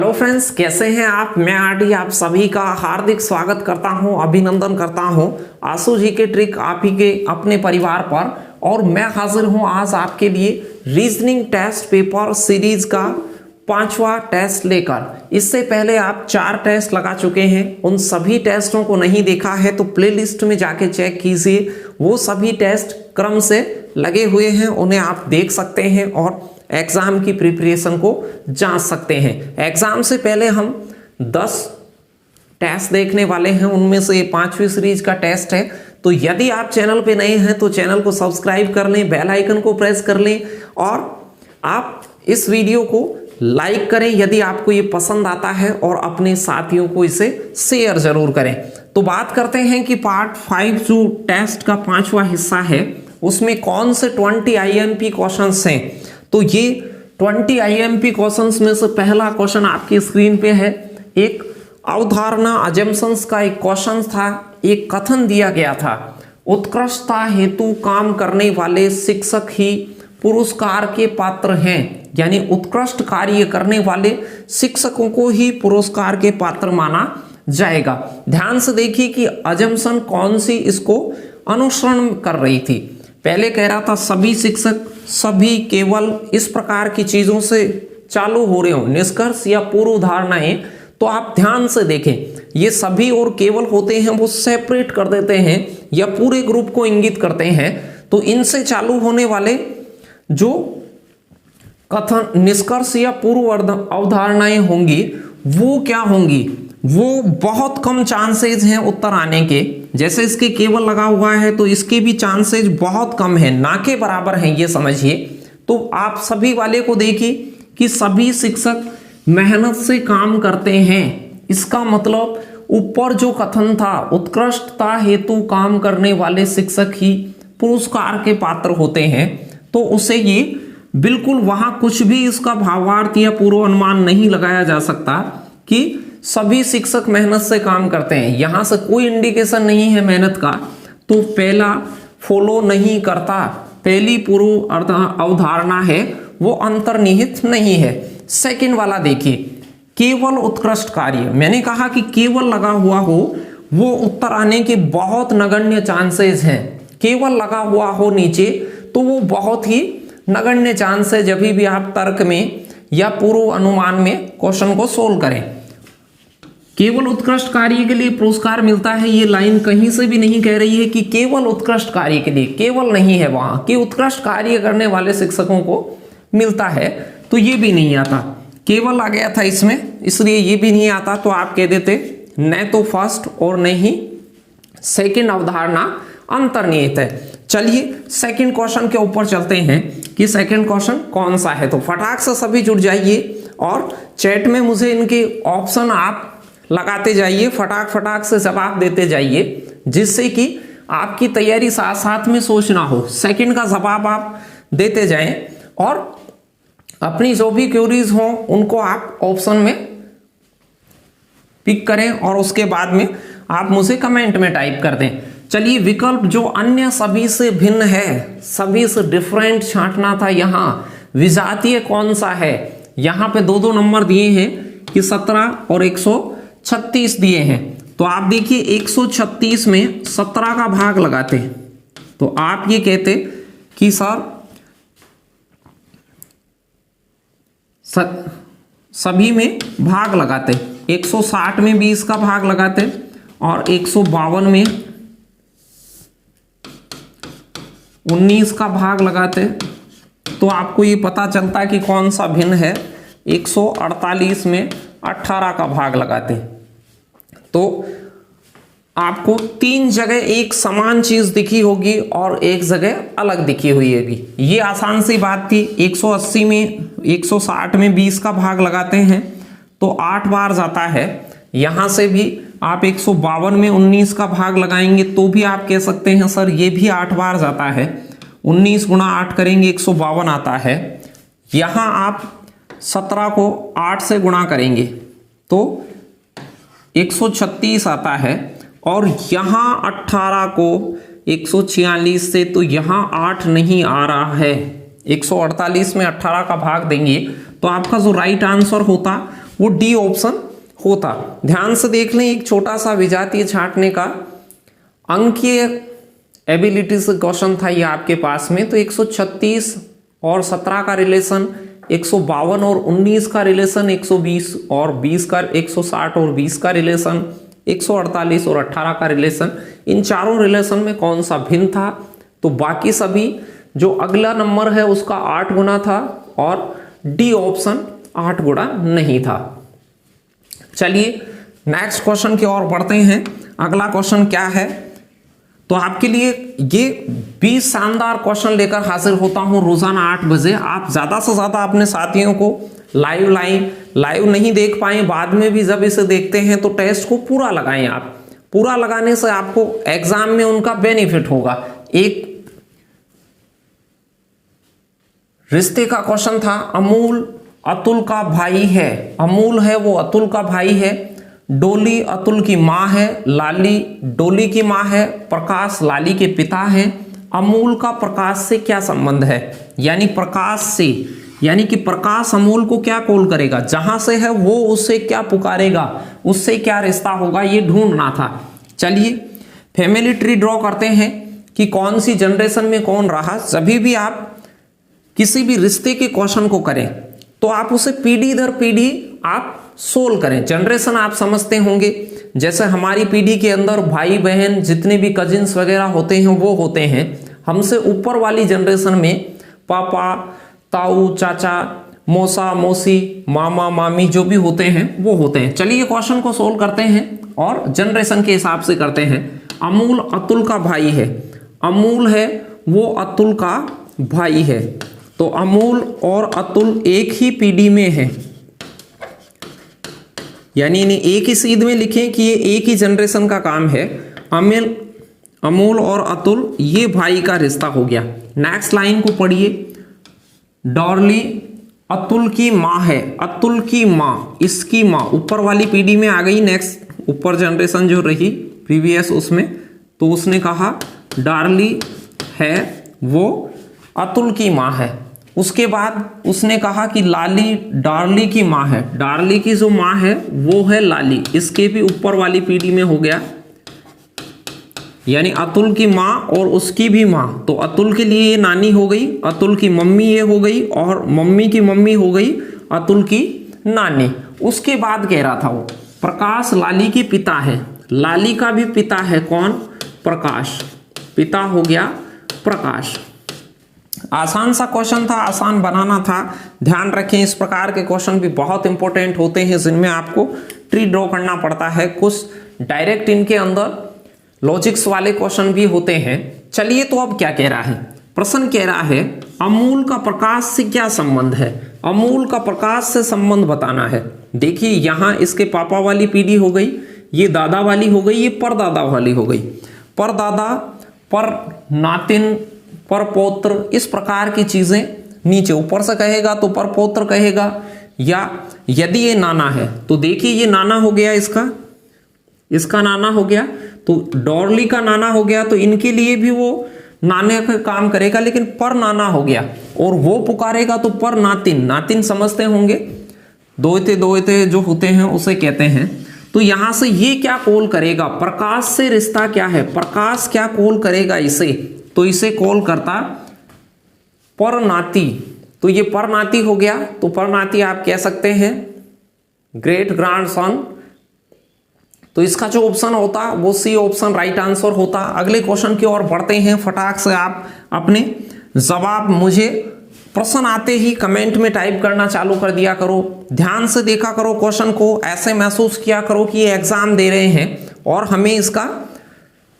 Hello friends, कैसे हैं आप। मैं आरडी आप सभी का हार्दिक स्वागत करता हूं, अभिनंदन करता हूं आशु जी के ट्रिक आप ही के अपने परिवार पर। और मैं हाजिर हूं आज आपके लिए रीजनिंग टेस्ट पेपर सीरीज का 5वां टेस्ट लेकर। इससे पहले आप 4 टेस्ट लगा चुके हैं, उन सभी टेस्टों को नहीं देखा है तो प्लेलिस्ट में जाके चेक कीजिए। वो सभी टेस्ट क्रम से लगे हुए हैं, उन्हें आप देख सकते हैं और एग्जाम की प्रिपरेशन को जांच सकते हैं। एग्जाम से पहले हम 10 टेस्ट देखने वाले हैं, उनमें से 5वीं सीरीज का टेस्ट है। तो यदि आप चैनल पे नए हैं तो चैनल को सब्सक्राइब कर लें, बेल आइकन को प्रेस कर लें और आप इस वीडियो को लाइक करें यदि आपको ये पसंद आता है, और अपने साथियों को इसे शेयर जरूर करें। तो बात करते हैं कि पार्ट 5 जो टेस्ट का 5वां हिस्सा है उसमें कौन से 20 IMP क्वेश्चंस हैं। तो ये 20 IMP क्वेश्चंस में से पहला क्वेश्चन आपकी स्क्रीन पे है। एक अवधारणा अजम्पशंस का एक क्वेश्चन था, एक कथन दिया गया था, उत्कृष्टता हेतु काम करने वाले शिक्षक ही पुरस्कार के पात्र हैं। यानी उत्कृष्ट कार्य करने वाले शिक्षकों को ही पुरस्कार के पात्र माना जाएगा। ध्यान से देखिए कि अजम्पशन कौन सी इसको अनुसरण कर रही थी। पहले कह रहा था सभी शिक्षक, सभी, केवल, इस प्रकार की चीजों से चालू हो रहे हो निष्कर्ष या पूर्व धारणाएं। तो आप ध्यान से देखें, ये सभी और केवल होते हैं वो सेपरेट कर देते हैं या पूरे ग्रुप को इंगित करते हैं। तो इनसे चालू होने वाले जो कथन, निष्कर्ष या पूर्व अवधारणाएं होंगी वो क्या होंगी, वो बहुत कम चांसेज हैं उत्तर आने के। जैसे इसके केवल लगा हुआ है तो इसके भी चांसेज बहुत कम है, ना के बराबर हैं, ये समझिए। तो आप सभी वाले को देखिए कि सभी शिक्षक मेहनत से काम करते हैं। इसका मतलब ऊपर जो कथन था उत्कृष्टता हेतु काम करने वाले शिक्षक ही पुरस्कार के पात्र होते हैं, तो उसे ये बिल्कुल वहां कुछ भी इसका भावार्थ या पूर्व अनुमान नहीं लगाया जा सकता कि सभी शिक्षक मेहनत से काम करते हैं। यहां से कोई इंडिकेशन नहीं है मेहनत का, तो पहला फॉलो नहीं करता, पहली पूर्व अवधारणा है वो अंतर्निहित नहीं है। सेकंड वाला देखिए, केवल उत्कृष्ट कार्य, मैंने कहा कि केवल लगा हुआ हो वो उत्तर आने के बहुत नगण्य चांसेस हैं। केवल लगा हुआ हो नीचे तो वो बहुत ही नगण्य चांस है जब भी आप तर्क में या पूर्व अनुमान में क्वेश्चन को सोल्व करें। केवल उत्कृष्ट कार्य के लिए पुरस्कार मिलता है, ये लाइन कहीं से भी नहीं कह रही है कि केवल उत्कृष्ट कार्य के लिए, केवल नहीं है वहां कि उत्कृष्ट कार्य करने वाले शिक्षकों को मिलता है, तो ये भी नहीं आता। केवल आ गया था इसमें, इसलिए ये भी नहीं आता। तो आप कह देते न तो फर्स्ट और न ही सेकेंड अवधारणा अंतर्निहित है। चलिए सेकंड क्वेश्चन के ऊपर चलते हैं कि सेकंड क्वेश्चन कौन सा है। तो फटाक से सभी जुड़ जाइए और चैट में मुझे इनके ऑप्शन आप लगाते जाइए, फटाक से जवाब देते जाइए, जिससे कि आपकी तैयारी साथ साथ में सोचना हो। सेकंड का जवाब आप देते जाएं और अपनी जो भी क्वेरीज हो उनको आप ऑप्शन में पिक करें और उसके बाद में आप मुझे कमेंट में टाइप कर दें। चलिए, विकल्प जो अन्य सभी से भिन्न है, सभी से डिफरेंट छांटना था। यहाँ विजातीय कौन सा है, यहाँ पे 2-2 नंबर दिए हैं कि 17 और 136 दिए हैं। तो आप देखिए 136 में 17 का भाग लगाते, तो आप ये कहते कि सर सभी में भाग लगाते, 160 में 20 का भाग लगाते और 152 में 19 का भाग लगाते, तो आपको ये पता चलता कि कौन सा भिन्न है। 148 में 18 का भाग लगाते, तो आपको 3 जगह एक समान चीज दिखी होगी और एक जगह अलग दिखी हुई होगी। ये आसान सी बात थी। 180 में 160 में 20 का भाग लगाते हैं तो 8 बार जाता है। यहां से भी आप 152 में 19 का भाग लगाएंगे तो भी आप कह सकते हैं सर ये भी 8 बार जाता है। 19 गुणा 8 करेंगे 152 आता है। यहां आप 17 को 8 से गुणा करेंगे तो 136 आता है, और यहां 18 को 146 से, तो यहां 8 नहीं आ रहा है। 148 में 18 का भाग देंगे तो आपका जो राइट आंसर होता वो डी ऑप्शन होता। ध्यान से देख लें, एक छोटा सा विजातीय छांटने का अंकीय एबिलिटी से क्वेश्चन था ये आपके पास में। तो 136 और 17 का रिलेशन, 152 और 19 का रिलेशन, 120 और 20 का, 160 और 20 का रिलेशन, 148 और 18 का रिलेशन, इन चारों रिलेशन में कौन सा भिन्न था? तो बाकी सभी जो अगला नंबर है उसका 8 गुना था और डी ऑप्शन 8 गुना नहीं था। चलिए नेक्स्ट क्वेश्चन की ओर बढ़ते हैं। अगला क्वेश्चन क्या है? तो आपके लिए ये 20 शानदार क्वेश्चन लेकर हाजिर होता हूं रोजाना 8 बजे। आप ज्यादा से ज्यादा अपने साथियों को लाइव नहीं देख पाए, बाद में भी जब इसे देखते हैं तो टेस्ट को पूरा लगाएं। आप पूरा लगाने से आपको एग्जाम में उनका बेनिफिट होगा। एक रिश्ते का क्वेश्चन था, अमूल अतुल का भाई है। अमूल है वो अतुल का भाई है, डोली अतुल की मां है, लाली डोली की मां है, प्रकाश लाली के पिता हैं। अमूल का प्रकाश से क्या संबंध है? यानी प्रकाश से, यानी कि प्रकाश अमूल को क्या कॉल करेगा, जहां से है वो उससे क्या पुकारेगा, उससे क्या रिश्ता होगा, ये ढूंढना था। चलिए फैमिली ट्री ड्रॉ करते हैं कि कौन सी जनरेशन में कौन रहा। सभी भी आप किसी भी रिश्ते के क्वेश्चन को करें तो आप उसे पीढ़ी दर पीढ़ी आप सोल्व करें। जनरेशन आप समझते होंगे, जैसे हमारी पीढ़ी के अंदर भाई बहन जितने भी कजिन्स वगैरह होते हैं वो होते हैं। हमसे ऊपर वाली जनरेशन में पापा, ताऊ, चाचा, मौसा, मौसी, मामा, मामी जो भी होते हैं वो होते हैं। चलिए क्वेश्चन को सोल्व करते हैं और जनरेशन के हिसाब से करते हैं। अमूल अतुल का भाई है, अमूल है वो अतुल का भाई है, तो अमूल और अतुल एक ही पीढ़ी में है, यानी इन्हें एक ही सीध में लिखें कि ये एक ही जनरेशन का काम है। अमूल और अतुल ये भाई का रिश्ता हो गया। नेक्स्ट लाइन को पढ़िए, डॉर्ली अतुल की माँ है, अतुल की माँ, इसकी माँ ऊपर वाली पीढ़ी में आ गई। नेक्स्ट ऊपर जनरेशन जो रही प्रीवियस उसमें, तो उसने कहा डार्ली है वो अतुल की माँ है। उसके बाद उसने कहा कि लाली डार्ली की माँ है, डार्ली की जो माँ है वो है लाली, इसके भी ऊपर वाली पीढ़ी में हो गया, यानी अतुल की माँ और उसकी भी माँ। तो अतुल के लिए ये नानी हो गई, अतुल की मम्मी ये हो गई, और मम्मी की मम्मी हो गई अतुल की नानी। उसके बाद कह रहा था वो प्रकाश लाली के पिता है, लाली का भी पिता है कौन? प्रकाश, पिता हो गया प्रकाश। आसान सा क्वेश्चन था, आसान बनाना था। ध्यान रखें इस प्रकार के क्वेश्चन भी बहुत इंपॉर्टेंट होते हैं जिनमें आपको ट्री ड्रॉ करना पड़ता है। कुछ डायरेक्ट इनके अंदर लॉजिक्स वाले क्वेश्चन भी होते हैं। चलिए तो अब क्या कह रहा है? प्रश्न कह रहा है अमूल का प्रकाश से क्या संबंध है? अमूल का प्रकाश से संबंध बताना है। देखिए यहाँ इसके पापा वाली पीढ़ी हो गई, ये दादा वाली हो गई, ये परदादा वाली हो गई। परदादा, पर नातिन, पर पौत्र, इस प्रकार की चीजें नीचे ऊपर से कहेगा तो पर पौत्र कहेगा, या यदि ये नाना है तो देखिए ये नाना हो गया, इसका नाना हो गया, तो डॉर्ली का नाना हो गया, तो इनके लिए भी वो नाने का काम करेगा, लेकिन पर नाना हो गया, और वो पुकारेगा तो पर नातिन, नातिन समझते होंगे, दोयते जो होते हैं उसे कहते हैं। तो यहां से ये क्या कॉल करेगा? प्रकाश से रिश्ता क्या है? प्रकाश क्या कॉल करेगा इसे? तो इसे कॉल करता परनाती। तो ये परनाती हो गया, तो परनाती आप कह सकते हैं ग्रेट ग्रैंडसन। तो इसका जो ऑप्शन होता वो सी ऑप्शन राइट आंसर होता। अगले क्वेश्चन की ओर बढ़ते हैं। फटाक से आप अपने जवाब मुझे प्रश्न आते ही कमेंट में टाइप करना चालू कर दिया करो। ध्यान से देखा करो क्वेश्चन को, ऐसे महसूस किया करो कि ये एग्जाम दे रहे हैं और हमें इसका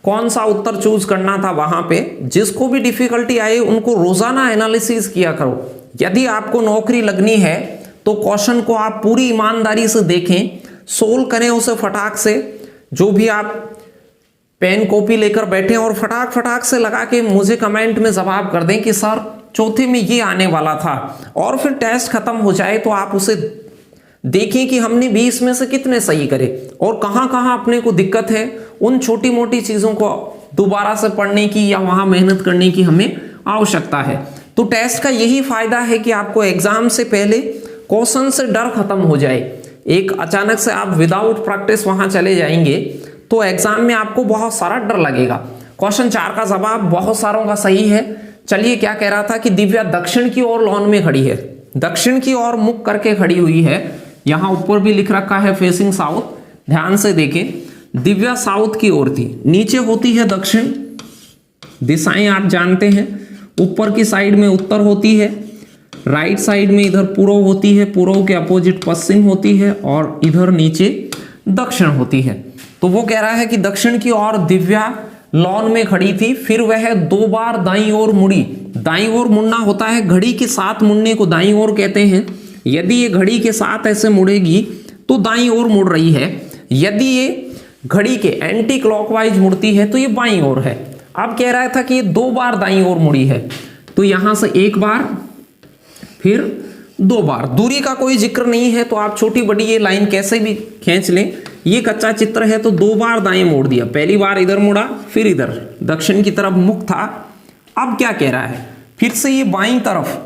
कौन सा उत्तर चूज करना था। वहां पे जिसको भी डिफिकल्टी आए उनको रोजाना एनालिसिस किया करो। यदि आपको नौकरी लगनी है तो क्वेश्चन को आप पूरी ईमानदारी से देखें, सोल्व करें उसे फटाक से। जो भी आप पेन कॉपी लेकर बैठे और फटाक से लगा के मुझे कमेंट में जवाब कर दें कि सर चौथे में ये आने वाला था, और फिर टेस्ट खत्म हो जाए तो आप उसे देखें कि हमने 20 में से कितने सही करे और कहां कहां अपने को दिक्कत है। उन छोटी मोटी चीजों को दोबारा से पढ़ने की या वहां मेहनत करने की हमें आवश्यकता है। तो टेस्ट का यही फायदा है कि आपको एग्जाम से पहले क्वेश्चन से डर खत्म हो जाए एक अचानक से आप विदाउट प्रैक्टिस वहां चले जाएंगे तो एग्जाम में आपको बहुत सारा डर लगेगा। क्वेश्चन 4 का जवाब बहुत सारों का सही है। चलिए, क्या कह रहा था कि दिव्या दक्षिण की ओर लॉन में खड़ी है, दक्षिण की ओर मुख करके खड़ी हुई है। यहां ऊपर भी लिख रखा है फेसिंग साउथ, ध्यान से देखें। दिव्या साउथ की ओर थी, नीचे होती है दक्षिण, दिशाएं आप जानते हैं, ऊपर की साइड में उत्तर होती है, राइट साइड में इधर पूर्व होती है, पूर्व के अपोजिट पश्चिम होती है, और इधर नीचे दक्षिण होती है। तो वो कह रहा है कि दक्षिण की ओर दिव्या लॉन में खड़ी थी, फिर वह 2 बार दाईं ओर मुड़ी। दाईं ओर मुड़ना होता है, घड़ी के साथ मुड़ने को दाईं ओर कहते हैं। यदि ये घड़ी के साथ ऐसे मुड़ेगी तो दाईं ओर मुड़ रही है, यदि ये घड़ी के एंटी क्लॉकवाइज मुड़ती है तो ये बाईं ओर है। अब कह रहा था कि ये 2 बार दाईं ओर मुड़ी है, तो यहां से 1 बार फिर 2 बार। दूरी का कोई जिक्र नहीं है तो आप छोटी बड़ी ये लाइन कैसे भी खींच लें। ये कच्चा चित्र है तो 2 बार दाएं मोड़ दिया, पहली बार इधर मुड़ा, फिर इधर दक्षिण की तरफ मुख था। अब क्या कह रहा है, फिर से ये बाईं तरफ,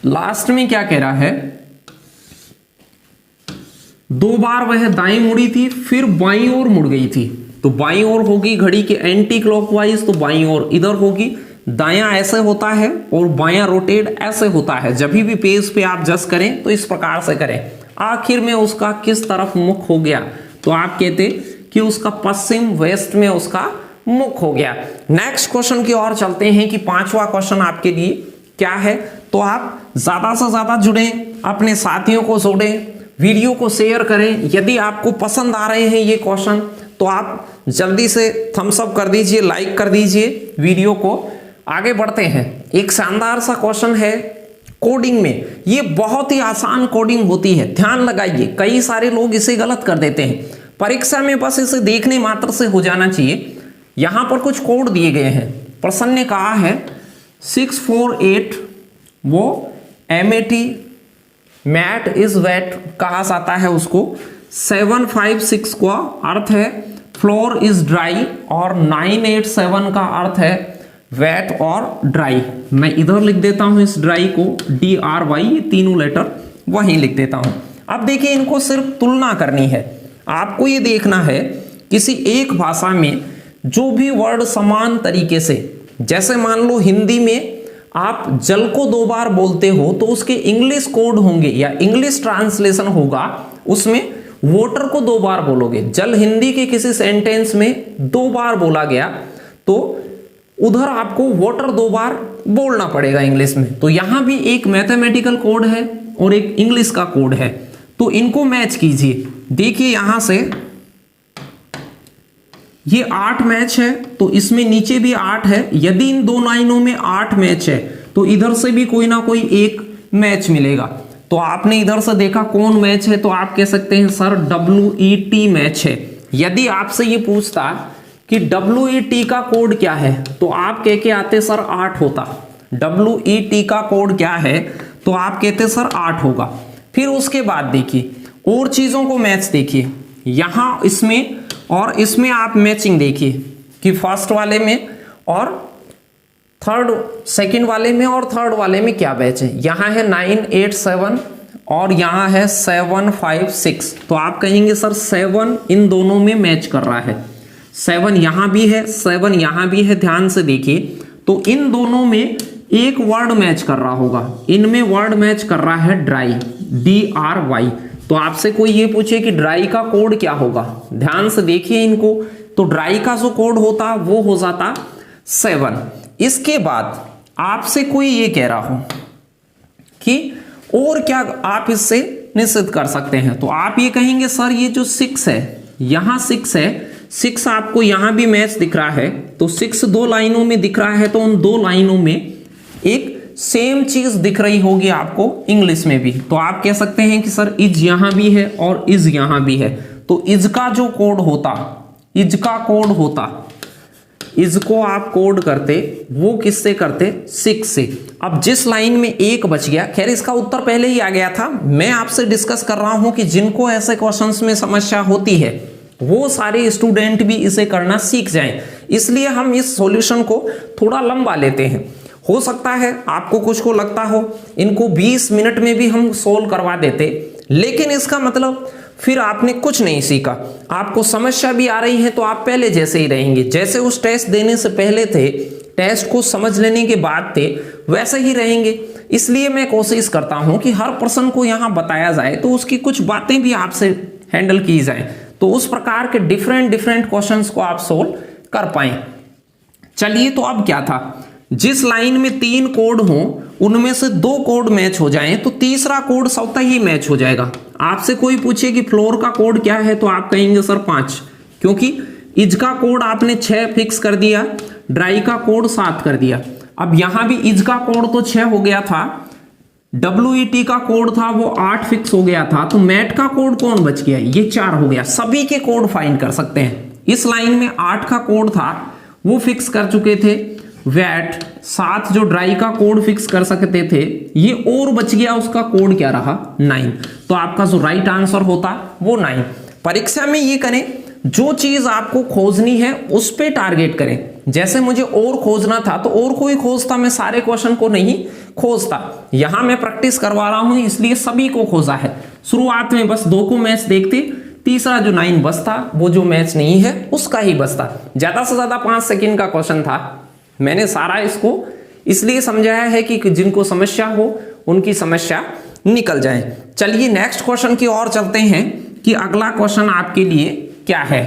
लास्ट में क्या कह रहा है, 2 बार वह दाएं मुड़ी थी, फिर बाईं ओर मुड़ गई थी। तो बाईं ओर होगी घड़ी के एंटी क्लॉकवाइज, तो बाईं ओर इधर होगी। दायां ऐसे होता है और बायां रोटेट ऐसे होता है। जब भी पेज पे आप जस करें तो इस प्रकार से करें। आखिर में उसका किस तरफ मुख हो गया, तो आप कहते कि उसका पश्चिम वेस्ट में उसका मुख हो गया। नेक्स्ट क्वेश्चन की ओर चलते हैं कि 5वां क्वेश्चन आपके लिए क्या है। तो आप ज्यादा से ज्यादा जुड़ें, अपने साथियों को जोड़ें, वीडियो को शेयर करें। यदि आपको पसंद आ रहे हैं ये क्वेश्चन तो आप जल्दी से थम्स अप कर दीजिए, लाइक कर दीजिए वीडियो को। आगे बढ़ते हैं, एक शानदार सा क्वेश्चन है कोडिंग में। ये बहुत ही आसान कोडिंग होती है, ध्यान लगाइए। कई सारे लोग इसे गलत कर देते हैं, परीक्षा में बस इसे देखने मात्र से हो जाना चाहिए। यहां पर कुछ कोड दिए गए हैं। प्रश्न ने कहा है 648, वो MAT मैट इज वेट कहा जाता है उसको। 756 का अर्थ है फ्लोर इज ड्राई, और 987 का अर्थ है वेट और ड्राई। मैं इधर लिख देता हूं इस ड्राई को DRY, ये तीनों लेटर वहीं लिख देता हूं। अब देखिए, इनको सिर्फ तुलना करनी है। आपको ये देखना है किसी एक भाषा में जो भी वर्ड समान तरीके से, जैसे मान लो हिंदी में आप जल को 2 बार बोलते हो तो उसके इंग्लिश कोड होंगे या इंग्लिश ट्रांसलेशन होगा, उसमें वाटर को 2 बार बोलोगे। जल हिंदी के किसी सेंटेंस में 2 बार बोला गया तो उधर आपको वाटर 2 बार बोलना पड़ेगा इंग्लिश में। तो यहां भी एक मैथमेटिकल कोड है और एक इंग्लिश का कोड है, तो इनको मैच कीजिए। देखिए यहां से ये 8 मैच है, तो इसमें नीचे भी 8 है। यदि इन 2 लाइनों में 8 मैच है तो इधर से भी कोई ना कोई एक मैच मिलेगा। तो आपने इधर से देखा कौन मैच है, तो आप कह सकते हैं सर WET मैच है। यदि आपसे ये पूछता कि WET का कोड क्या है तो आप कह के आते सर 8 होता। WET का कोड क्या है तो आप कहते सर 8 होगा। फिर उसके बाद देखिए और चीजों को मैच देखिए, यहां इसमें और इसमें आप मैचिंग देखिए कि फर्स्ट वाले में और सेकंड वाले में और थर्ड वाले में क्या मैच है। यहां है 987 और यहां है 756, तो आप कहेंगे सर 7 इन दोनों में मैच कर रहा है। 7 यहां भी है, 7 यहां भी है। ध्यान से देखिए, तो इन दोनों में एक वर्ड मैच कर रहा होगा। इनमें वर्ड मैच कर रहा है ड्राई, DRY। तो आपसे कोई ये पूछे कि ड्राई का कोड क्या होगा, ध्यान से देखिए इनको। तो ड्राई का जो कोड होता वो हो जाता 7। इसके बाद आपसे कोई ये कह रहा हो कि और क्या आप इससे निश्चित कर सकते हैं, तो आप ये कहेंगे सर ये जो 6 है, यहां 6 है, 6 आपको यहां भी मैच दिख रहा है, तो 6 2 लाइनों में दिख रहा है, तो उन 2 लाइनों में एक सेम चीज दिख रही होगी आपको इंग्लिश में भी। तो आप कह सकते हैं कि सर इज यहां भी है और इज यहां भी है। तो इज का जो कोड होता, इज का कोड होता, इज को आप कोड करते वो किससे करते, 6 से। अब जिस लाइन में 1 बच गया, खैर इसका उत्तर पहले ही आ गया था, मैं आपसे डिस्कस कर रहा हूं कि जिनको ऐसे क्वेश्चंस में समस्या होती है वो सारे स्टूडेंट भी इसे करना सीख जाएं। इसलिए हम इस सॉल्यूशन को थोड़ा लंबा लेते हैं। हो सकता है आपको कुछ को लगता हो इनको 20 मिनट में भी हम सोल्व करवा देते, लेकिन इसका मतलब फिर आपने कुछ नहीं सीखा। आपको समस्या भी आ रही है तो आप पहले जैसे ही रहेंगे, जैसे उस टेस्ट देने से पहले थे, टेस्ट को समझ लेने के बाद थे, वैसे ही रहेंगे। इसलिए मैं कोशिश करता हूं कि हर पर्सन को यहां बताया जाए तो उसकी कुछ बातें भी आपसे हैंडल की जाए, तो उस प्रकार के डिफरेंट क्वेश्चंस को आप सोल्व कर पाए। चलिए, तो अब क्या था, जिस लाइन में 3 कोड हों उनमें से 2 कोड मैच हो जाएं तो तीसरा कोड स्वतः ही मैच हो जाएगा। आपसे कोई पूछे कि फ्लोर का कोड क्या है तो आप कहेंगे सर 5, क्योंकि इज का कोड आपने 6 फिक्स कर दिया, ड्राई का कोड 7 कर दिया। अब यहां भी इज का कोड तो 6 हो गया था, WET का कोड था वो 8 फिक्स हो गया था, तो मैट का कोड कौन बच गया, ये 4 हो गया। सभी के कोड फाइंड कर सकते हैं। इस लाइन में 8 का कोड था वो फिक्स कर चुके थे, वैट 7 जो ड्राई का कोड फिक्स कर सकते थे, ये और बच गया, उसका कोड क्या रहा 9। तो आपका जो राइट आंसर होता वो 9। परीक्षा में ये करें, जो चीज आपको खोजनी है उस पे टारगेट करें। जैसे मुझे और खोजना था तो और कोई खोजता, मैं सारे क्वेश्चन को नहीं खोजता। यहां मैं प्रैक्टिस करवा रहा हूं इसलिए सभी को खोजा है। शुरुआत में बस 2 को मैच देखते, तीसरा जो 9 बचता वो जो मैच नहीं है उसका ही बचता। ज्यादा से ज्यादा 5 सेकंड का क्वेश्चन था। मैंने सारा इसको इसलिए समझाया है कि जिनको समस्या हो उनकी समस्या निकल जाए। चलिए नेक्स्ट क्वेश्चन की ओर चलते हैं कि अगला क्वेश्चन आपके लिए क्या है।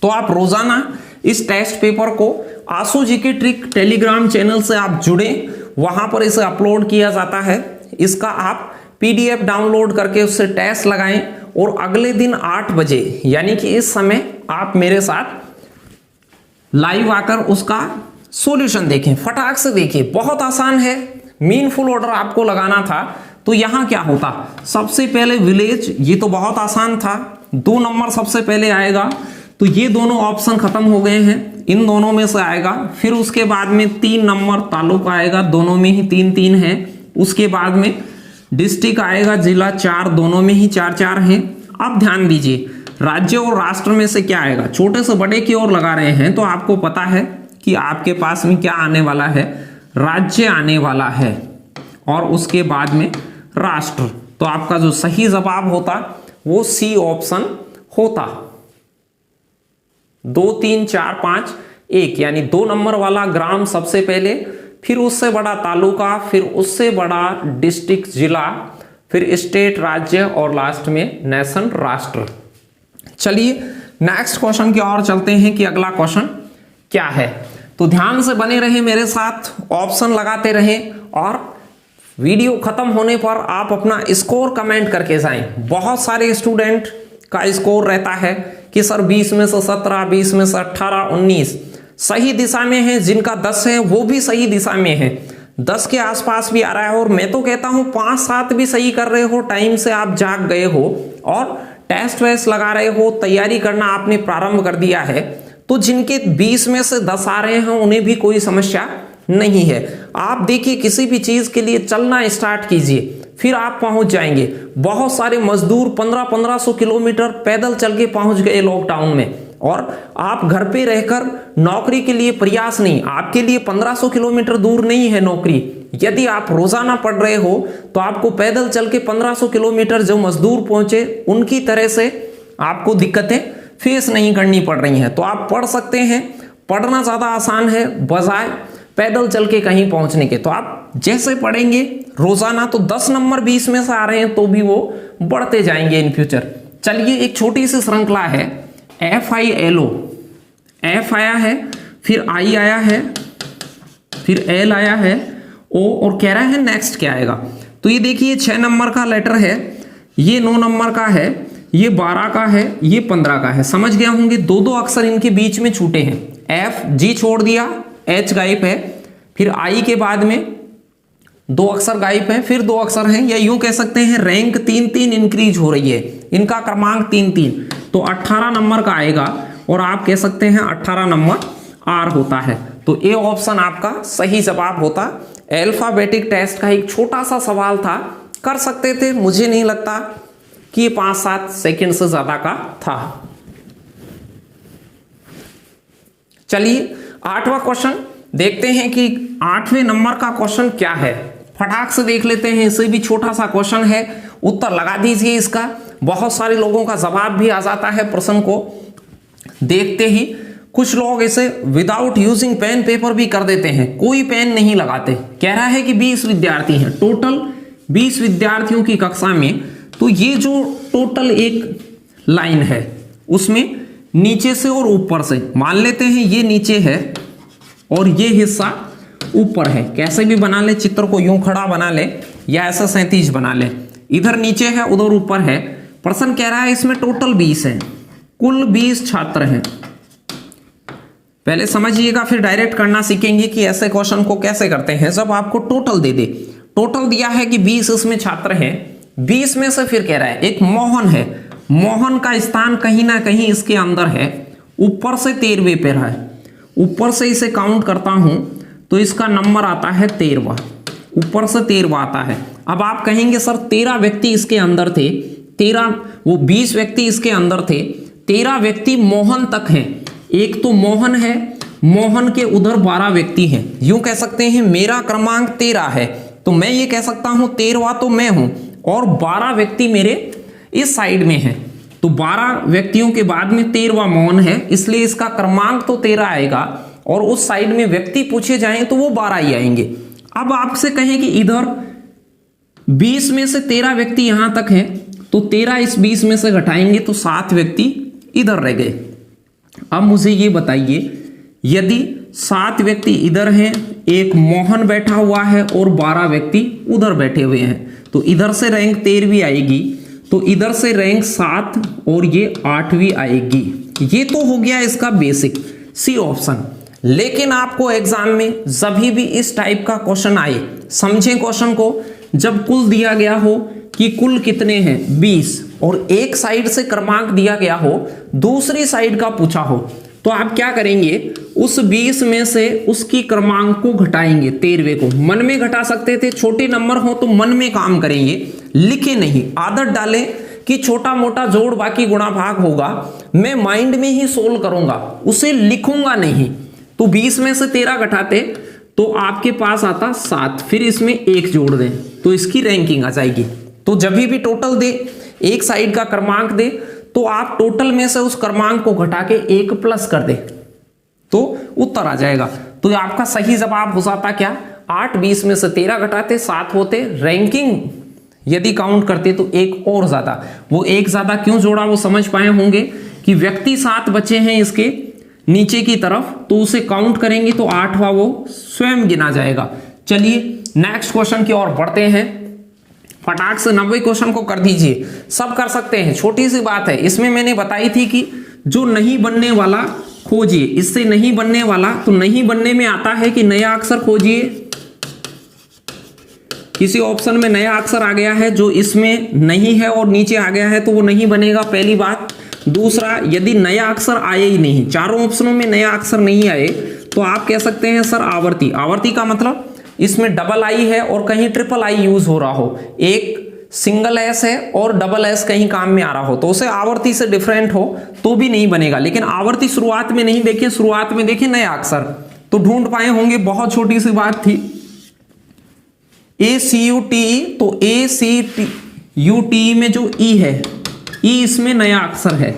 तो आप रोजाना इस टेस्ट पेपर को आशु जी के ट्रिक टेलीग्राम चैनल से आप जुड़े, वहां पर इसे अपलोड किया जाता है। इसका आप PDF डाउनलोड करके उससे टेस्ट लगाएं और अगले दिन 8 बजे यानी कि इस समय आप मेरे साथ लाइव आकर उसका सॉल्यूशन देखें, फटाक से देखिए। बहुत आसान है। मीनफुल ऑर्डर आपको लगाना था तो यहां क्या होता, सबसे पहले विलेज, ये तो बहुत आसान था, 2 नंबर सबसे पहले आएगा, तो ये दोनों ऑप्शन खत्म हो गए हैं, इन दोनों में से आएगा। फिर उसके बाद में 3 नंबर तालुका आएगा, दोनों में ही 3 है। उसके बाद में डिस्ट्रिक्ट आएगा, जिला 4, दोनों में ही 4 हैं। अब ध्यान दीजिए, राज्य और राष्ट्र में से क्या आएगा, छोटे से बड़े की ओर लगा रहे हैं तो आपको पता है कि आपके पास में क्या आने वाला है, राज्य आने वाला है और उसके बाद में राष्ट्र। तो आपका जो सही जवाब होता वो C ऑप्शन होता। 2 3 4 5 1 यानी 2 नंबर वाला ग्राम सबसे पहले, फिर उससे बड़ा तालुका, फिर उससे बड़ा डिस्ट्रिक्ट जिला, फिर स्टेट राज्य और लास्ट में नेशन राष्ट्र। चलिए नेक्स्ट क्वेश्चन की ओर चलते हैं कि अगला क्वेश्चन क्या है। तो ध्यान से बने रहे मेरे साथ, ऑप्शन लगाते रहें और वीडियो खत्म होने पर आप अपना स्कोर कमेंट करके जाएं। बहुत सारे स्टूडेंट का स्कोर रहता है कि सर 20 में से 17, 20 में से 18, 19 सही दिशा में है, जिनका 10 है वो भी सही दिशा में है, 10 के आसपास भी आ रहा है। और मैं तो कहता हूं 5-7 भी सही कर रहे हो, टाइम से आप जाग गए हो और टेस्ट वेस्ट लगा रहे हो, तैयारी करना आपने प्रारंभ कर दिया है, तो जिनके 20 में से 10 आ रहे हैं उन्हें भी कोई समस्या नहीं है। आप देखिए, किसी भी चीज के लिए चलना स्टार्ट कीजिए, फिर आप पहुंच जाएंगे। बहुत सारे मजदूर 1500 किलोमीटर पैदल चल के पहुंच गए लॉकडाउन में, और आप घर पे रहकर नौकरी के लिए प्रयास नहीं, आपके लिए 1500 किलोमीटर दूर नहीं है नौकरी। यदि आप रोजाना पढ़ रहे हो तो आपको पैदल चल के 1500 किलोमीटर जो मजदूर पहुंचे उनकी तरह से आपको दिक्कतें फेस नहीं करनी पड़ रही हैं। तो आप पढ़ सकते हैं, पढ़ना ज्यादा आसान है बजाय पैदल चल के कहीं पहुंचने के। तो आप जैसे पढ़ेंगे रोजाना तो 10 नंबर 20 में से आ रहे हैं तो भी वो बढ़ते जाएंगे इन फ्यूचर। चलिए एक छोटी सी श्रृंखला है, FILO, F आया है, फिर I आया है, फिर L आया है, O, और कह रहा है नेक्स्ट क्या आएगा। तो ये देखिए 6 नंबर का लेटर है, ये 9 नंबर का है, ये 12 का है, ये 15 का है। समझ गया होंगे, 2-2 अक्षर इनके बीच में छूटे हैं। F, G छोड़ दिया, H गायब है, फिर I के बाद में 2 अक्षर गायब हैं, फिर 2 अक्षर हैं, या यूं कह सकते हैं रैंक 3-3 इंक्रीज हो रही है, इनका क्रमांक 3-3, तो 18 नंबर का आएगा, और आप कह सकते हैं 18 नंबर R होता है। तो ए ऑप्शन आपका सही जवाब होता। अल्फाबेटिक टेस्ट का एक छोटा सा सवाल था, कर सकते थे, मुझे नहीं लगता कि 5-7 सेकंड से ज्यादा का था। चलिए 8वां क्वेश्चन देखते हैं कि 8वें नंबर का क्वेश्चन क्या है। फटाक से देख लेते हैं, इसे भी छोटा सा क्वेश्चन है उत्तर लगा दीजिए इसका। बहुत सारे लोगों का जवाब भी आ जाता है प्रश्न को देखते ही। कुछ लोग इसे विदाउट यूजिंग पेन पेपर भी कर देते हैं, कोई पेन नहीं लगाते। कह रहा है कि 20 विद्यार्थी हैं, टोटल 20 विद्यार्थियों की कक्षा में। तो ये जो टोटल एक लाइन है उसमें नीचे से और ऊपर से, मान लेते हैं ये नीचे है और ये हिस्सा ऊपर है। कैसे भी बना ले, चित्र को यूं खड़ा बना ले या ऐसा 37 बना ले। इधर नीचे है उधर ऊपर है। प्रश्न कह रहा है इसमें टोटल 20 है, कुल 20 छात्र हैं। पहले समझिएगा फिर डायरेक्ट करना सीखेंगे कि ऐसे क्वेश्चन को कैसे करते हैं। जब आपको टोटल दे दे, टोटल दिया है कि 20 इसमें छात्र हैं, 20 में से फिर कह रहा है एक मोहन है, मोहन का स्थान कहीं ना कहीं इसके अंदर है, ऊपर से 13वें पर है। ऊपर से इसे काउंट करता हूं तो इसका नंबर आता है 13वां, ऊपर से 13वां आता है। अब आप कहेंगे सर 13 व्यक्ति इसके अंदर थे, 20 व्यक्ति इसके अंदर थे, 13 व्यक्ति मोहन तक हैं। एक तो मोहन है, मोहन के उधर 12 व्यक्ति हैं। यूं कह सकते हैं मेरा क्रमांक 13 है तो मैं ये कह सकता हूं 13वां तो मैं हूं और 12 व्यक्ति मेरे इस साइड में हैं। तो 12 व्यक्तियों के बाद में 13वां मोहन है, इसलिए इसका क्रमांक तो 13 आएगा और उस साइड में व्यक्ति पूछे जाएं तो वो 12 ही आएंगे। अब आपसे कहें कि इधर 20 में से 13 व्यक्ति यहां तक हैं तो 13 इस 20 में से घटाएंगे तो 7 व्यक्ति इधर रह गए। अब मुझे ये बताइए यदि 7 व्यक्ति इधर हैं, एक मोहन बैठा हुआ है और 12 व्यक्ति उधर बैठे हुए हैं, तो इधर से रैंक 13वीं आएगी, तो इधर से रैंक 7 और ये 8वीं आएगी। ये तो हो गया इसका बेसिक सी ऑप्शन। लेकिन आपको एग्जाम में जब भी इस टाइप का क्वेश्चन आए, समझें क्वेश्चन को, जब कुल दिया गया हो कि कुल कितने हैं 20 और एक साइड से क्रमांक दिया गया हो, दूसरी साइड का पूछा हो, तो आप क्या करेंगे, उस 20 में से उसकी क्रमांक को घटाएंगे, 13वें को। मन में घटा सकते थे, छोटे नंबर हो तो मन में काम करेंगे, लिखे नहीं। आदत डालें कि छोटा मोटा जोड़ बाकी गुणा भाग होगा, मैं माइंड में ही सोल्व करूंगा, उसे लिखूंगा नहीं। तो 20 में से 13 घटाते तो आपके पास आता 7, फिर इसमें 1 जोड़ दें तो इसकी रैंकिंग आ जाएगी। तो जब भी टोटल दे, एक साइड का क्रमांक दे, तो आप टोटल में से उस क्रमांक को घटा के 1 प्लस कर दे तो उत्तर आ जाएगा। तो आपका सही जवाब हो जाता क्या, 8, 20 में से 13 घटाते 7 होते। रैंकिंग यदि काउंट करते तो 1 और ज्यादा। वो 1 ज्यादा क्यों जोड़ा वो समझ पाए होंगे कि व्यक्ति 7 बचे हैं इसके नीचे की तरफ, तो उसे काउंट करेंगे तो 8वां वो स्वयं गिना जाएगा। चलिए नेक्स्ट क्वेश्चन की ओर बढ़ते हैं। फटाक से 90 क्वेश्चन को कर दीजिए, सब कर सकते हैं, छोटी सी बात है। इसमें मैंने बताई थी कि जो नहीं बनने वाला खोजिए, इससे नहीं बनने वाला, तो नहीं बनने में आता है कि नया अक्षर खोजिए। किसी ऑप्शन में नया अक्षर आ गया है जो इसमें नहीं है और नीचे आ गया है तो वो नहीं बनेगा, पहली बात। दूसरा, यदि नया अक्षर आए ही नहीं, चारों ऑप्शनों में नया अक्षर नहीं आए, तो आप कह सकते हैं सर आवर्ती। आवर्ती का मतलब इसमें डबल आई है और कहीं ट्रिपल आई यूज हो रहा हो, एक सिंगल एस है और डबल एस कहीं काम में आ रहा हो, तो उसे आवर्ती से डिफरेंट हो तो भी नहीं बनेगा। लेकिन आवर्ती शुरुआत में नहीं देखे, शुरुआत में देखे नया अक्षर, तो ढूंढ पाए होंगे। बहुत छोटी सी बात थी, ACUTE, तो ACUTE में जो ई है, ई इसमें नया अक्षर है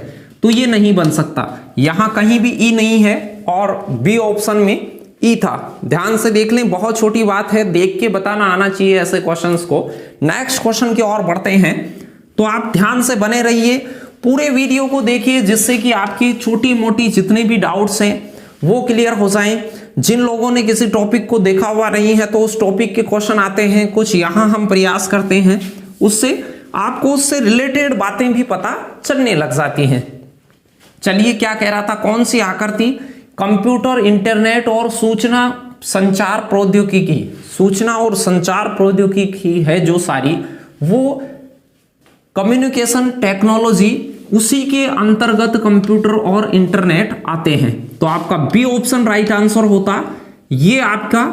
तो ये नहीं बन सकता। यहां कहीं भी ई नहीं है और बी ऑप्शन में ई था। ध्यान से देख लें, बहुत छोटी बात है, देख के बताना आना चाहिए ऐसे क्वेश्चंस को। नेक्स्ट क्वेश्चन की ओर बढ़ते हैं, तो आप ध्यान से बने रहिए, पूरे वीडियो को देखिए जिससे कि आपकी छोटी मोटी जितने भी डाउट्स हैं वो क्लियर हो जाएं। जिन लोगों ने किसी टॉपिक को देखा हुआ नहीं है तो उस टॉपिक के क्वेश्चन आते हैं, कुछ यहां हम प्रयास करते हैं, उससे आपको उससे रिलेटेड बातें भी पता चलने लग जाती हैं। चलिए क्या कह रहा था, कौन सी आकृति कंप्यूटर, इंटरनेट और सूचना संचार प्रौद्योगिकी, सूचना और संचार प्रौद्योगिकी है जो सारी, वो कम्युनिकेशन टेक्नोलॉजी, उसी के अंतर्गत कंप्यूटर और इंटरनेट आते हैं। तो आपका बी ऑप्शन राइट आंसर होता। ये आपका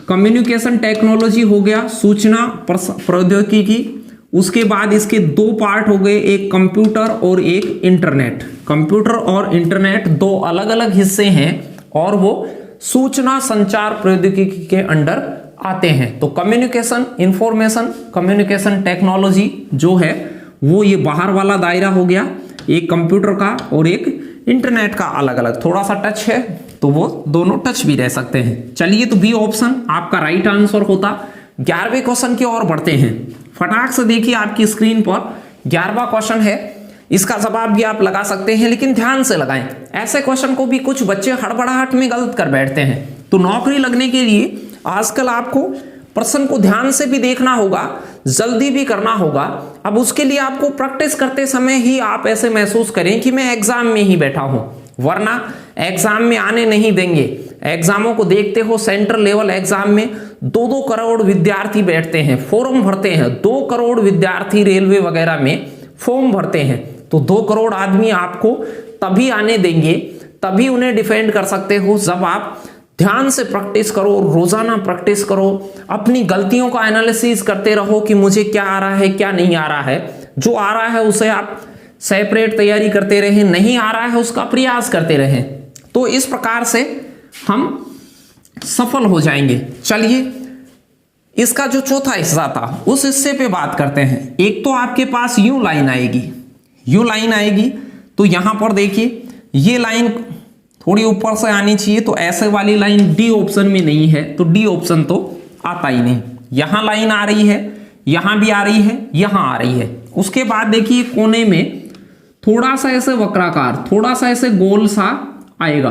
कम्युनिकेशन टेक्नोलॉजी हो गया, सूचना प्रौद्योगिकी। उसके बाद इसके 2 पार्ट हो गए, एक कंप्यूटर और एक इंटरनेट। कंप्यूटर और इंटरनेट 2 अलग अलग हिस्से हैं और वो सूचना संचार प्रौद्योगिकी के अंडर आते हैं। तो कम्युनिकेशन, इंफॉर्मेशन कम्युनिकेशन टेक्नोलॉजी जो है वो ये बाहर वाला दायरा हो गया, एक कंप्यूटर का और एक इंटरनेट का अलग अलग। थोड़ा सा टच है तो वो दोनों टच भी रह सकते हैं। चलिए, तो बी ऑप्शन आपका राइट आंसर होता। 11वें क्वेश्चन की ओर बढ़ते हैं। फटाक से देखिए आपकी स्क्रीन पर 11वां क्वेश्चन है। इसका जवाब भी आप लगा सकते हैं, लेकिन ध्यान से लगाएं। ऐसे क्वेश्चन को भी कुछ बच्चे हड़बड़ाहट में गलत कर बैठते हैं। तो नौकरी लगने के लिए आजकल आपको प्रश्न को ध्यान से भी देखना होगा, जल्दी भी करना होगा। अब उसके लिए आपको प्रैक्टिस करते समय ही आप ऐसे महसूस करें कि मैं एग्जाम में ही बैठा हूं, वरना एग्जाम में आने नहीं देंगे। एग्जामों को देखते हो, सेंट्रल लेवल एग्जाम में 2-2 करोड़ विद्यार्थी बैठते हैं, फॉर्म भरते हैं। 2 करोड़ विद्यार्थी रेलवे वगैरह में फॉर्म भरते हैं। तो 2 करोड़ आदमी आपको तभी आने देंगे, तभी उन्हें डिफेंड कर सकते हो जब आप ध्यान से प्रैक्टिस करो, रोजाना प्रैक्टिस करो, अपनी गलतियों का एनालिसिस करते रहो कि मुझे क्या आ रहा है क्या नहीं आ रहा है। जो आ रहा है उसे आप सेपरेट तैयारी करते रहें, नहीं आ रहा है उसका प्रयास करते रहें। तो इस प्रकार से हम सफल हो जाएंगे। चलिए, इसका जो चौथा हिस्सा था उस हिस्से पे बात करते हैं। एक तो आपके पास यू लाइन आएगी, यू लाइन आएगी तो यहां पर देखिए ये लाइन थोड़ी ऊपर से आनी चाहिए, तो ऐसे वाली लाइन डी ऑप्शन में नहीं है, तो डी ऑप्शन तो आता ही नहीं। यहां लाइन आ रही है, यहां भी आ रही है, यहां आ रही है। उसके बाद देखिए कोने में थोड़ा सा ऐसे वक्राकार, थोड़ा सा ऐसे गोल सा आएगा,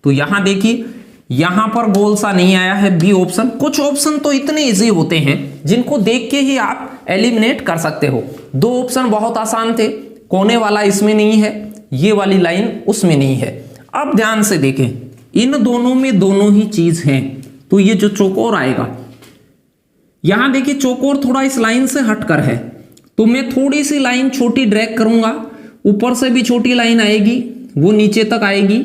तो यहां देखिए यहां पर गोल सा नहीं आया है, बी ऑप्शन। कुछ ऑप्शन तो इतने इजी होते हैं जिनको देख के ही आप एलिमिनेट कर सकते हो। 2 ऑप्शन बहुत आसान थे, कोने वाला इसमें नहीं है, ये वाली लाइन उसमें नहीं है। अब ध्यान से देखें, इन दोनों में दोनों ही चीज हैं। तो ये जो चौकोर आएगा, यहां देखिए चौकोर थोड़ा इस लाइन से हटकर है, तो मैं थोड़ी सी लाइन छोटी ड्रैग करूंगा, ऊपर से भी छोटी लाइन आएगी, वो नीचे तक आएगी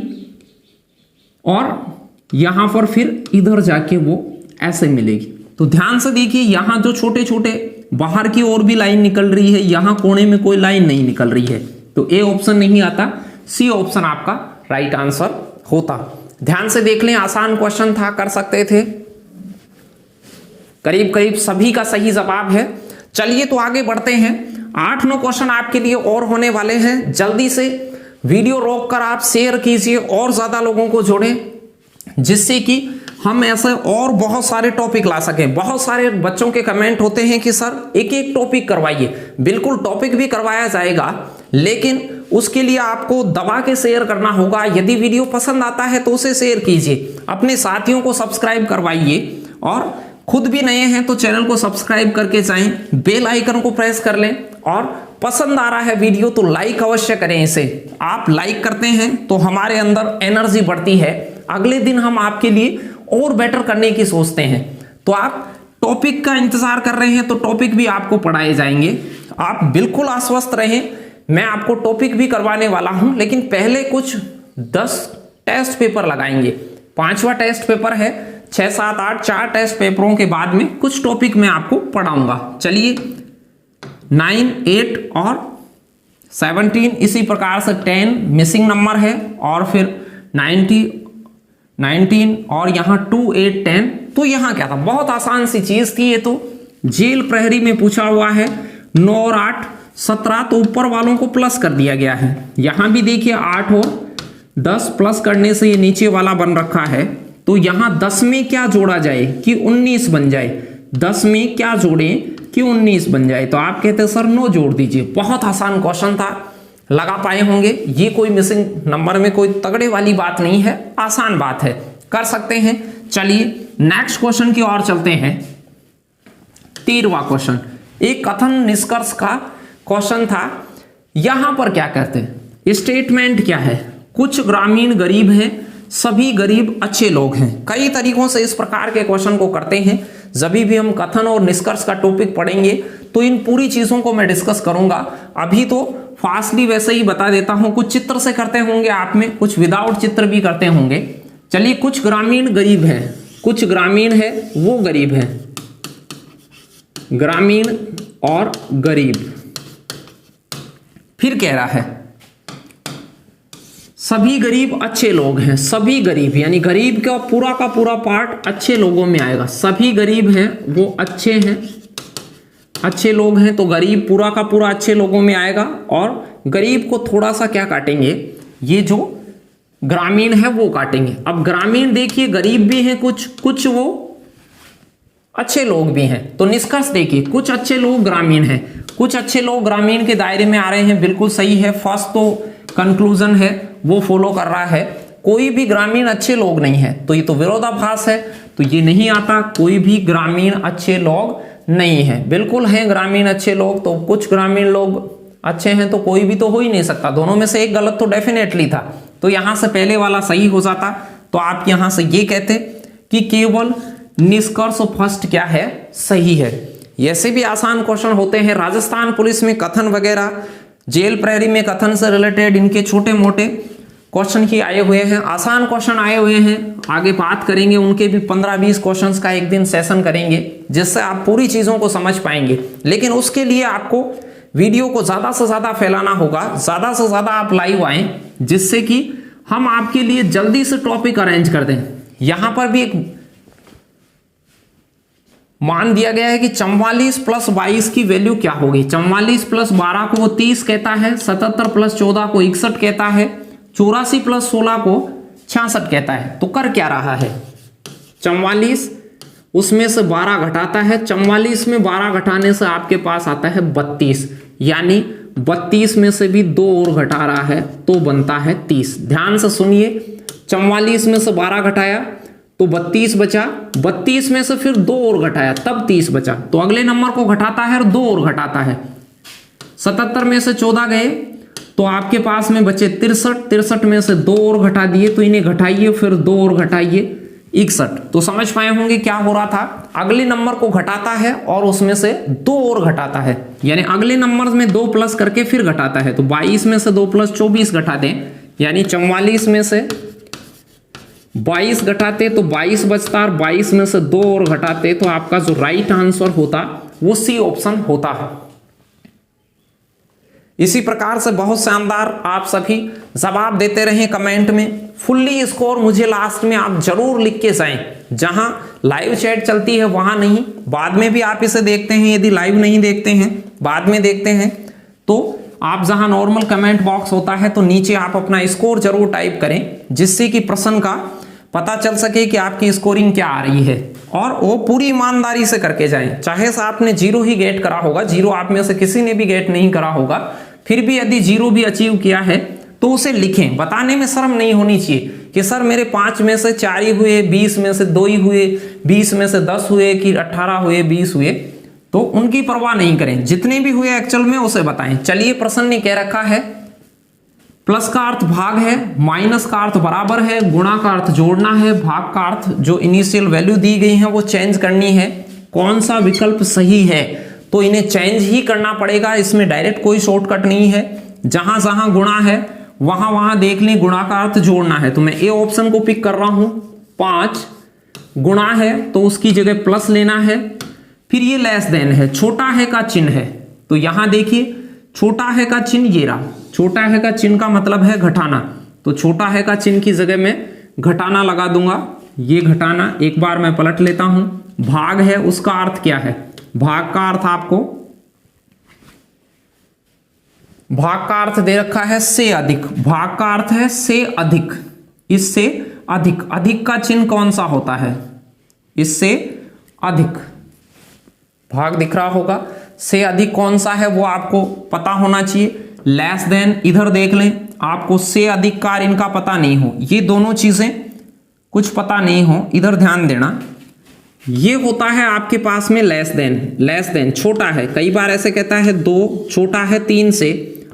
और यहां पर फिर इधर जाके वो ऐसे मिलेगी। तो ध्यान से देखिए, यहां जो छोटे छोटे बाहर की ओर भी लाइन निकल रही है, यहां कोने में कोई लाइन नहीं निकल रही है। तो ए ऑप्शन नहीं आता, सी ऑप्शन आपका राइट आंसर होता। ध्यान से देख लें, आसान क्वेश्चन था, कर सकते थे। करीब करीब सभी का सही जवाब है। चलिए, तो आगे बढ़ते हैं। 8-9 क्वेश्चन आपके लिए और होने वाले हैं। जल्दी से वीडियो रोककर आप शेयर कीजिए और ज्यादा लोगों को जोड़ें, जिससे कि हम ऐसे और बहुत सारे टॉपिक ला सकें। बहुत सारे बच्चों के कमेंट होते हैं कि सर एक एक टॉपिक करवाइए। बिल्कुल टॉपिक भी करवाया जाएगा, लेकिन उसके लिए आपको दबा के शेयर करना होगा। यदि वीडियो पसंद आता है तो उसे शेयर कीजिए, अपने साथियों को सब्सक्राइब करवाइए, और खुद भी नए हैं तो चैनल को सब्सक्राइब करके जाएं, बेल आइकन को प्रेस कर लें, और पसंद आ रहा है वीडियो तो लाइक अवश्य करें इसे। आप लाइक करते हैं तो हमारे अंदर एनर्जी बढ़ती है, अगले दिन हम आपके लिए और बेटर करने की सोचते हैं। तो आप टॉपिक का इंतजार कर रहे हैं तो टॉपिक भी आपको पढ़ाए जाएंगे। आप बिल्कुल आश्वस्त रहें, मैं आपको टॉपिक भी करवाने वाला हूं, लेकिन पहले कुछ 10 टेस्ट पेपर लगाएंगे। 5वां टेस्ट पेपर है, 6, 7, 8 4 टेस्ट पेपरों के बाद में कुछ टॉपिक मैं आपको पढ़ाऊंगा। चलिए, 9, 8 और 17 इसी प्रकार से 10 मिसिंग नंबर है, और फिर 19 और यहाँ 2, 8, 10। तो यहाँ क्या था, बहुत आसान सी चीज थी ये तो। जेल प्रहरी में पूछा हुआ है 9 और 8 17, तो ऊपर वालों को प्लस कर दिया गया है। यहां भी देखिए 8 और 10 प्लस करने से ये नीचे वाला बन रखा है। तो यहां 10 में क्या जोड़ा जाए कि 19 बन जाए, 10 में क्या जोड़ें कि 19 बन जाए। तो आप कहते सर 9 जोड़ दीजिए। बहुत आसान क्वेश्चन था, लगा पाए होंगे। ये कोई मिसिंग नंबर में कोई तगड़े वाली बात नहीं है, आसान बात है, कर सकते हैं। चलिए नेक्स्ट क्वेश्चन की ओर चलते हैं। 13वां क्वेश्चन एक कथन निष्कर्ष का क्वेश्चन था। यहां पर क्या कहते हैं, स्टेटमेंट क्या है, कुछ ग्रामीण गरीब हैं, सभी गरीब अच्छे लोग हैं। कई तरीकों से इस प्रकार के क्वेश्चन को करते हैं। जब भी हम कथन और निष्कर्ष का टॉपिक पढ़ेंगे तो इन पूरी चीजों को मैं डिस्कस करूंगा। अभी तो फास्टली वैसे ही बता देता हूं, कुछ चित्र से करते होंगे आप में, कुछ विदाउट चित्र भी करते होंगे। चलिए, कुछ ग्रामीण गरीब हैं, कुछ ग्रामीण है वो गरीब है, ग्रामीण और गरीब। फिर कह रहा है सभी गरीब अच्छे लोग हैं, सभी गरीब यानी गरीब का पूरा पार्ट अच्छे लोगों में आएगा। सभी गरीब हैं वो अच्छे हैं, अच्छे लोग हैं, तो गरीब पूरा का पूरा अच्छे लोगों में आएगा। और गरीब को थोड़ा सा क्या काटेंगे, ये जो ग्रामीण है वो काटेंगे। अब ग्रामीण देखिए गरीब भी हैं कुछ वो अच्छे लोग भी हैं, तो निष्कर्ष देखिए कुछ अच्छे लोग ग्रामीण हैं, कुछ अच्छे लोग ग्रामीण के दायरे में आ रहे हैं, बिल्कुल सही है। फर्स्ट तो कंक्लूजन है वो फॉलो कर रहा है। कोई भी ग्रामीण अच्छे लोग नहीं है, तो ये तो विरोधाभास है, तो ये नहीं आता। कोई भी ग्रामीण अच्छे लोग नहीं है, बिल्कुल हैं ग्रामीण अच्छे लोग, तो कुछ ग्रामीण लोग अच्छे हैं, तो कोई भी तो हो ही नहीं सकता। दोनों में से एक गलत तो डेफिनेटली था, तो यहां से पहले वाला सही हो जाता। तो आप यहां से ये कहते कि केवल निष्कर्ष फर्स्ट क्या है, सही है। ऐसे भी आसान क्वेश्चन होते हैं, राजस्थान पुलिस में कथन वगैरह, जेल प्रहरी में कथन से रिलेटेड इनके छोटे मोटे क्वेश्चन ही आए हुए हैं, आसान क्वेश्चन आए हुए हैं। आगे बात करेंगे उनके भी 15-20 क्वेश्चंस का एक दिन सेशन करेंगे, जिससे आप पूरी चीजों को समझ पाएंगे। लेकिन उसके लिए आपको वीडियो को ज्यादा से ज्यादा फैलाना होगा, ज्यादा से ज्यादा आप लाइव आए, जिससे कि हम आपके लिए जल्दी से टॉपिक अरेंज कर दें। यहां पर भी एक मान दिया गया है कि 44 + 22 की वैल्यू क्या होगी। 44 + 12 को वो 30 कहता है, 77 + 14 को 61 कहता है, 84 + 16 को 66 कहता है। तो कर क्या रहा है, 44 उसमें से 12 घटाता है, 44 में 12 घटाने से आपके पास आता है 32, यानी 32 में से भी 2 और घटा रहा है तो बनता है 30। ध्यान से सुनिए, 44 में से 12 घटाया तो 32 बचा, 32 में से फिर 2 और घटाया तब 30 बचा, तो अगले नंबर को घटाता है और 2 और घटाता है। 77 में से 14 गए तो आपके पास में बचे 63, 63 में से 2 और घटा दिए, तो इन्हें घटाइए, फिर 2 और घटाइए 61। तो समझ पाए होंगे क्या हो रहा था, अगले नंबर को घटाता है और उसमें से 2 और घटाता है, यानी अगले नंबर में 2 प्लस करके फिर घटाता है। तो 22 में से 2 + 24 घटा दें, यानी 44 में से 22 घटाते तो 22 बचता, और 22 में से 2 और घटाते तो आपका जो राइट आंसर होता वो सी ऑप्शन होता है। इसी प्रकार से बहुत शानदार आप सभी जवाब देते रहें कमेंट में। फुल्ली स्कोर मुझे लास्ट में आप जरूर लिख के जाएं, जहां लाइव चैट चलती है वहां नहीं, बाद में भी आप इसे देखते हैं, यदि लाइव नहीं देखते हैं बाद में देखते हैं, तो आप जहां नॉर्मल कमेंट बॉक्स होता है तो नीचे आप अपना स्कोर जरूर टाइप करें, जिससे कि प्रश्न का पता चल सके कि आपकी स्कोरिंग क्या आ रही है, और वो पूरी ईमानदारी से करके जाएं। चाहे से आपने 0 ही गेट करा होगा, 0 आप में से किसी ने भी गेट नहीं करा होगा, फिर भी यदि 0 भी अचीव किया है तो उसे लिखें। बताने में शर्म नहीं होनी चाहिए कि सर मेरे 5 में से 4 ही हुए, 20 में से 2 ही हुए, 20 में से 10 हुए कि 18 हुए, 20 हुए, तो उनकी परवाह नहीं करें, जितने भी हुए एक्चुअल में उसे बताएं। चलिए, प्रश्न ने कह रखा है प्लस का अर्थ भाग है, माइनस का अर्थ बराबर है, गुणा का अर्थ जोड़ना है, भाग का अर्थ जो इनिशियल वैल्यू दी गई है वो चेंज करनी है। कौन सा विकल्प सही है, तो इन्हें चेंज ही करना पड़ेगा, इसमें डायरेक्ट कोई शॉर्टकट नहीं है। जहां जहां गुणा है वहां वहां देख लें, गुणा का अर्थ जोड़ना है, तो मैं ए ऑप्शन को पिक कर रहा हूं। 5 गुणा है तो उसकी जगह प्लस लेना है, फिर ये लेस देन है, छोटा है का चिन्ह है, तो यहां देखिए छोटा है का चिन्ह ये रहा, छोटा है का चिन्ह का मतलब है घटाना, तो छोटा है का चिन्ह की जगह में घटाना लगा दूंगा, ये घटाना। एक बार मैं पलट लेता हूं, भाग है उसका अर्थ क्या है, भाग का अर्थ आपको, भाग का अर्थ दे रखा है से अधिक, भाग का अर्थ है से अधिक, इससे अधिक, अधिक का चिन्ह कौन सा होता है, इससे अधिक, भाग दिख रहा होगा, से अधिक कौन सा है वो आपको पता होना चाहिए। लेस देन इधर देख लें, आपको से अधिक का इनका पता नहीं हो, ये दोनों चीजें कुछ पता नहीं हो, इधर ध्यान देना। ये होता है आपके पास में लेस देन, लेस देन छोटा है, कई बार ऐसे कहता है 2 छोटा है 3 से,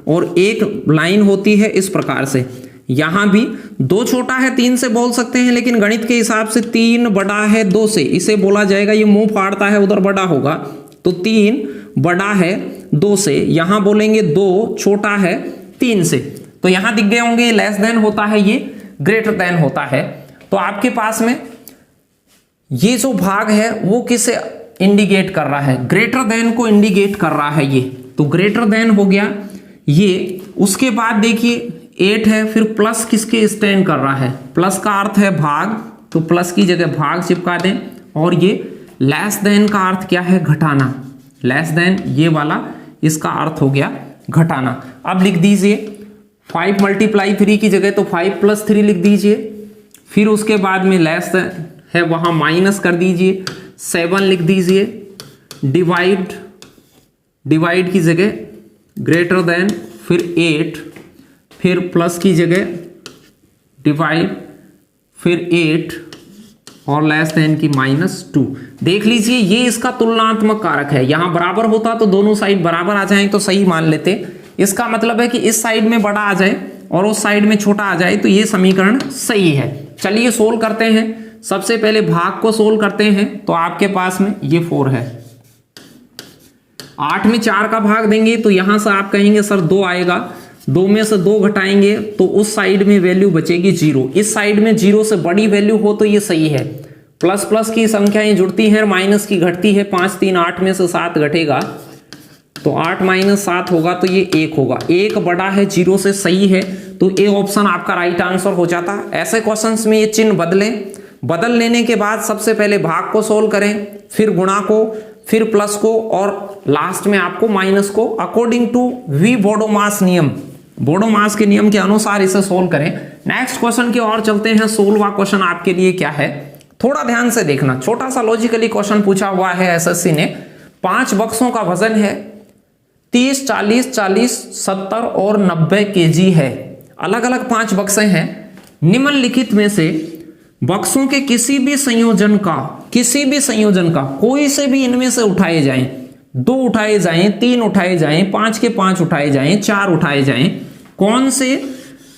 और एक लाइन होती है इस प्रकार से, यहां भी 2 छोटा है 3 से बोल सकते हैं, लेकिन गणित के हिसाब से 3 बड़ा है 2 से, इसे बोला जाएगा, ये मुंह फाड़ता है उधर बड़ा होगा, तो 3 बड़ा है 2 से, यहां बोलेंगे 2 छोटा है 3 से, तो यहां दिख गए होंगे लेस देन होता है, ये ग्रेटर देन होता है। तो आपके पास में ये जो भाग है वो किसे इंडिकेट कर रहा है, ग्रेटर देन को इंडिकेट कर रहा है ये, तो ग्रेटर देन हो गया ये। उसके बाद देखिए 8 है, फिर प्लस किसके स्टैंड कर रहा है, प्लस का अर्थ है भाग, तो प्लस की जगह भाग चिपका दें। और ये लेस देन का अर्थ क्या है, घटाना, लेस देन ये वाला इसका अर्थ हो गया घटाना। अब लिख दीजिए 5 × 3 की जगह तो 5 + 3 लिख दीजिए, फिर उसके बाद में लेस देन है वहां माइनस कर दीजिए, 7 लिख दीजिए, डिवाइड की जगह ग्रेटर देन, फिर 8, फिर प्लस की जगह डिवाइड, फिर 8 और लेस देन की -2। देख लीजिए ये इसका तुलनात्मक कारक है, यहां बराबर होता तो दोनों साइड बराबर आ जाए तो सही मान लेते। इसका मतलब है कि इस साइड में बड़ा आ जाए और उस साइड में छोटा आ जाए तो ये समीकरण सही है। चलिए सोल्व करते हैं। सबसे पहले भाग को सोल्व करते हैं, तो आपके पास में ये 4 है, 8 में 4 का भाग देंगे तो यहां से आप कहेंगे सर 2 आएगा, 2 में से 2 घटाएंगे तो उस साइड में वैल्यू बचेगी 0, इस साइड में 0 से बड़ी वैल्यू हो तो ये सही है। प्लस प्लस की संख्याएं जुड़ती हैं, माइनस की घटती है, 5 3 8 में से 7 घटेगा तो 8 - 7 होगा तो ये 1 होगा, 1 बड़ा है 0 से, सही है, तो ए ऑप्शन आपका राइट आंसर हो जाता। ऐसे क्वेश्चंस में ये चिन्ह बदल लेने के बाद सबसे पहले भाग को सोल्व करें, फिर गुणा को, फिर प्लस को और लास्ट में आपको माइनस को, अकॉर्डिंग टू वी बोडोमास नियम, बोडोमास के नियम के अनुसार इसे सोल्व करें। नेक्स्ट क्वेश्चन की ओर चलते हैं। 16वां क्वेश्चन आपके लिए क्या है, थोड़ा ध्यान से देखना, छोटा सा लॉजिकली क्वेश्चन पूछा हुआ है एसएससी ने। 5 बक्सों का वजन है 30, 40, 40, 70 और 90 केजी है। अलग अलग 5 बक्से हैं। निम्नलिखित में से बक्सों के किसी भी संयोजन का कोई से भी इनमें से उठाए जाएं, 2 उठाए जाएं, 3 उठाए जाएं, 5 के 5 उठाए जाएं, 4 उठाए जाएं, कौन से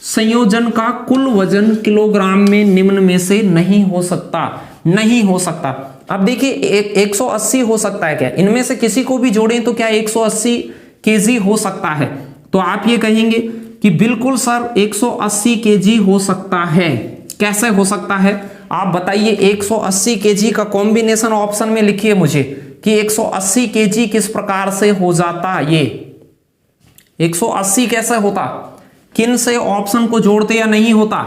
संयोजन का कुल वजन किलोग्राम में निम्न में से नहीं हो सकता। अब देखिए 180 हो सकता है क्या, इनमें से किसी को भी जोड़ें तो क्या 180 केजी हो सकता है? तो आप ये कहेंगे कि बिल्कुल सर 180 केजी हो सकता है। कैसे हो सकता है आप बताइए। 180 केजी का कॉम्बिनेशन ऑप्शन में लिखिए मुझे कि 180 केजी किस प्रकार से हो जाता। ये 180 कैसे होता, किन से ऑप्शन को जोड़ते या नहीं होता,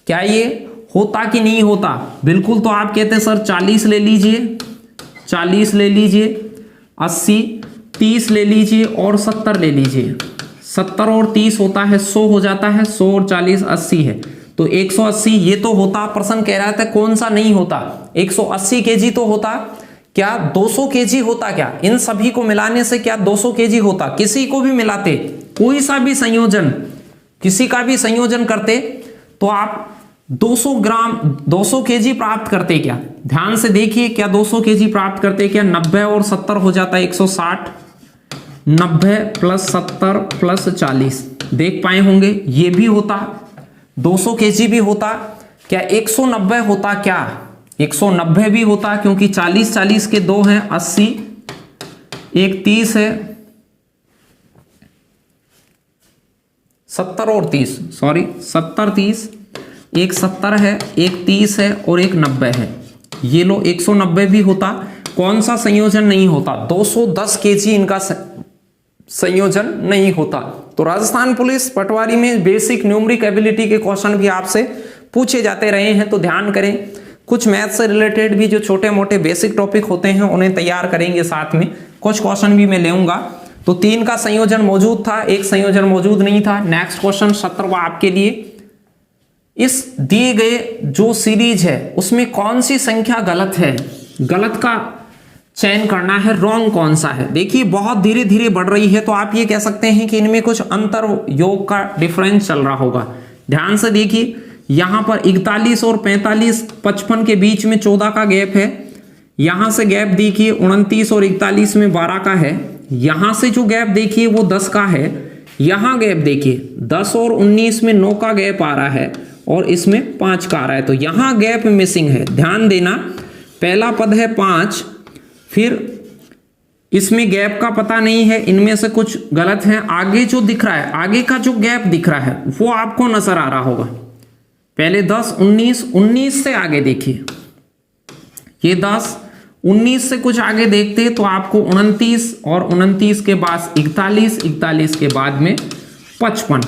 क्या ये होता कि नहीं होता? बिल्कुल। तो आप कहते हैं सर 40 ले लीजिए, 40 ले लीजिए, 80, 30 ले लीजिए और 70 ले लीजिए। 70 और 30 होता है 100 हो जाता है, 100 और 40 80 है, तो 180 ये तो होता। प्रश्न कह रहा था कौन सा नहीं होता, 180 केजी तो होता, क्या 200 केजी होता? क्या इन सभी को मिलाने से क्या 200 केजी होता? किसी को भी मिलाते, कोई सा भी संयोजन, किसी का भी संयोजन करते तो आप 200 ग्राम 200 केजी प्राप्त करते। क्या ध्यान से देखिए, क्या 200 केजी प्राप्त करते? क्या 90 और 70 हो जाता है 160, 90 + 70 + 40 देख पाए होंगे, ये भी होता। 200 केजी भी होता। क्या 190 होता? क्या 190 भी होता, क्योंकि 40 40 के 2 हैं 80, एक 30 है, 70 और 30, सॉरी 70 30, एक 70 है, एक 30 है और एक 90 है। ये लो 190 भी होता। कौन सा संयोजन नहीं होता? 210 केजी इनका संयोजन नहीं होता। तो राजस्थान पुलिस पटवारी में बेसिक न्यूमेरिक एबिलिटी के क्वेश्चन भी आपसे पूछे जाते रहे हैं, तो ध्यान करें। कुछ मैथ से रिलेटेड भी जो छोटे मोटे बेसिक टॉपिक होते हैं उन्हें तैयार करेंगे, साथ में कुछ क्वेश्चन भी मैं लेऊंगा। तो 3 का संयोजन मौजूद था, एक संयोजन मौजूद नहीं था। नेक्स्ट क्वेश्चन 17वां आपके लिए। इस दिए गए जो सीरीज है उसमें कौन सी संख्या गलत है? गलत का चयन करना है, रॉन्ग कौन सा है? देखिए बहुत धीरे धीरे बढ़ रही है, तो आप ये कह सकते हैं कि इनमें कुछ अंतर योग का डिफरेंस चल रहा होगा। ध्यान से देखिए, यहां पर 41 और 45, 55 के बीच में 14 का गैप है। यहां से गैप देखिए 29 और 41 में 12 का है। यहां से जो गैप देखिए वो 10 का है। यहां गैप देखिए 10 और 19 में 9 का गैप आ रहा है और इसमें 5 का आ रहा है, तो यहां गैप मिसिंग है। ध्यान देना, पहला पद है 5, फिर इसमें गैप का पता नहीं है, इनमें से कुछ गलत है। आगे जो दिख रहा है, आगे का जो गैप दिख रहा है वो आपको नजर आ रहा होगा। पहले 10 19, 19 से आगे देखिए, ये 10 19 से कुछ आगे देखते तो आपको 29 और 29 के बाद 41, 41 के बाद में 55।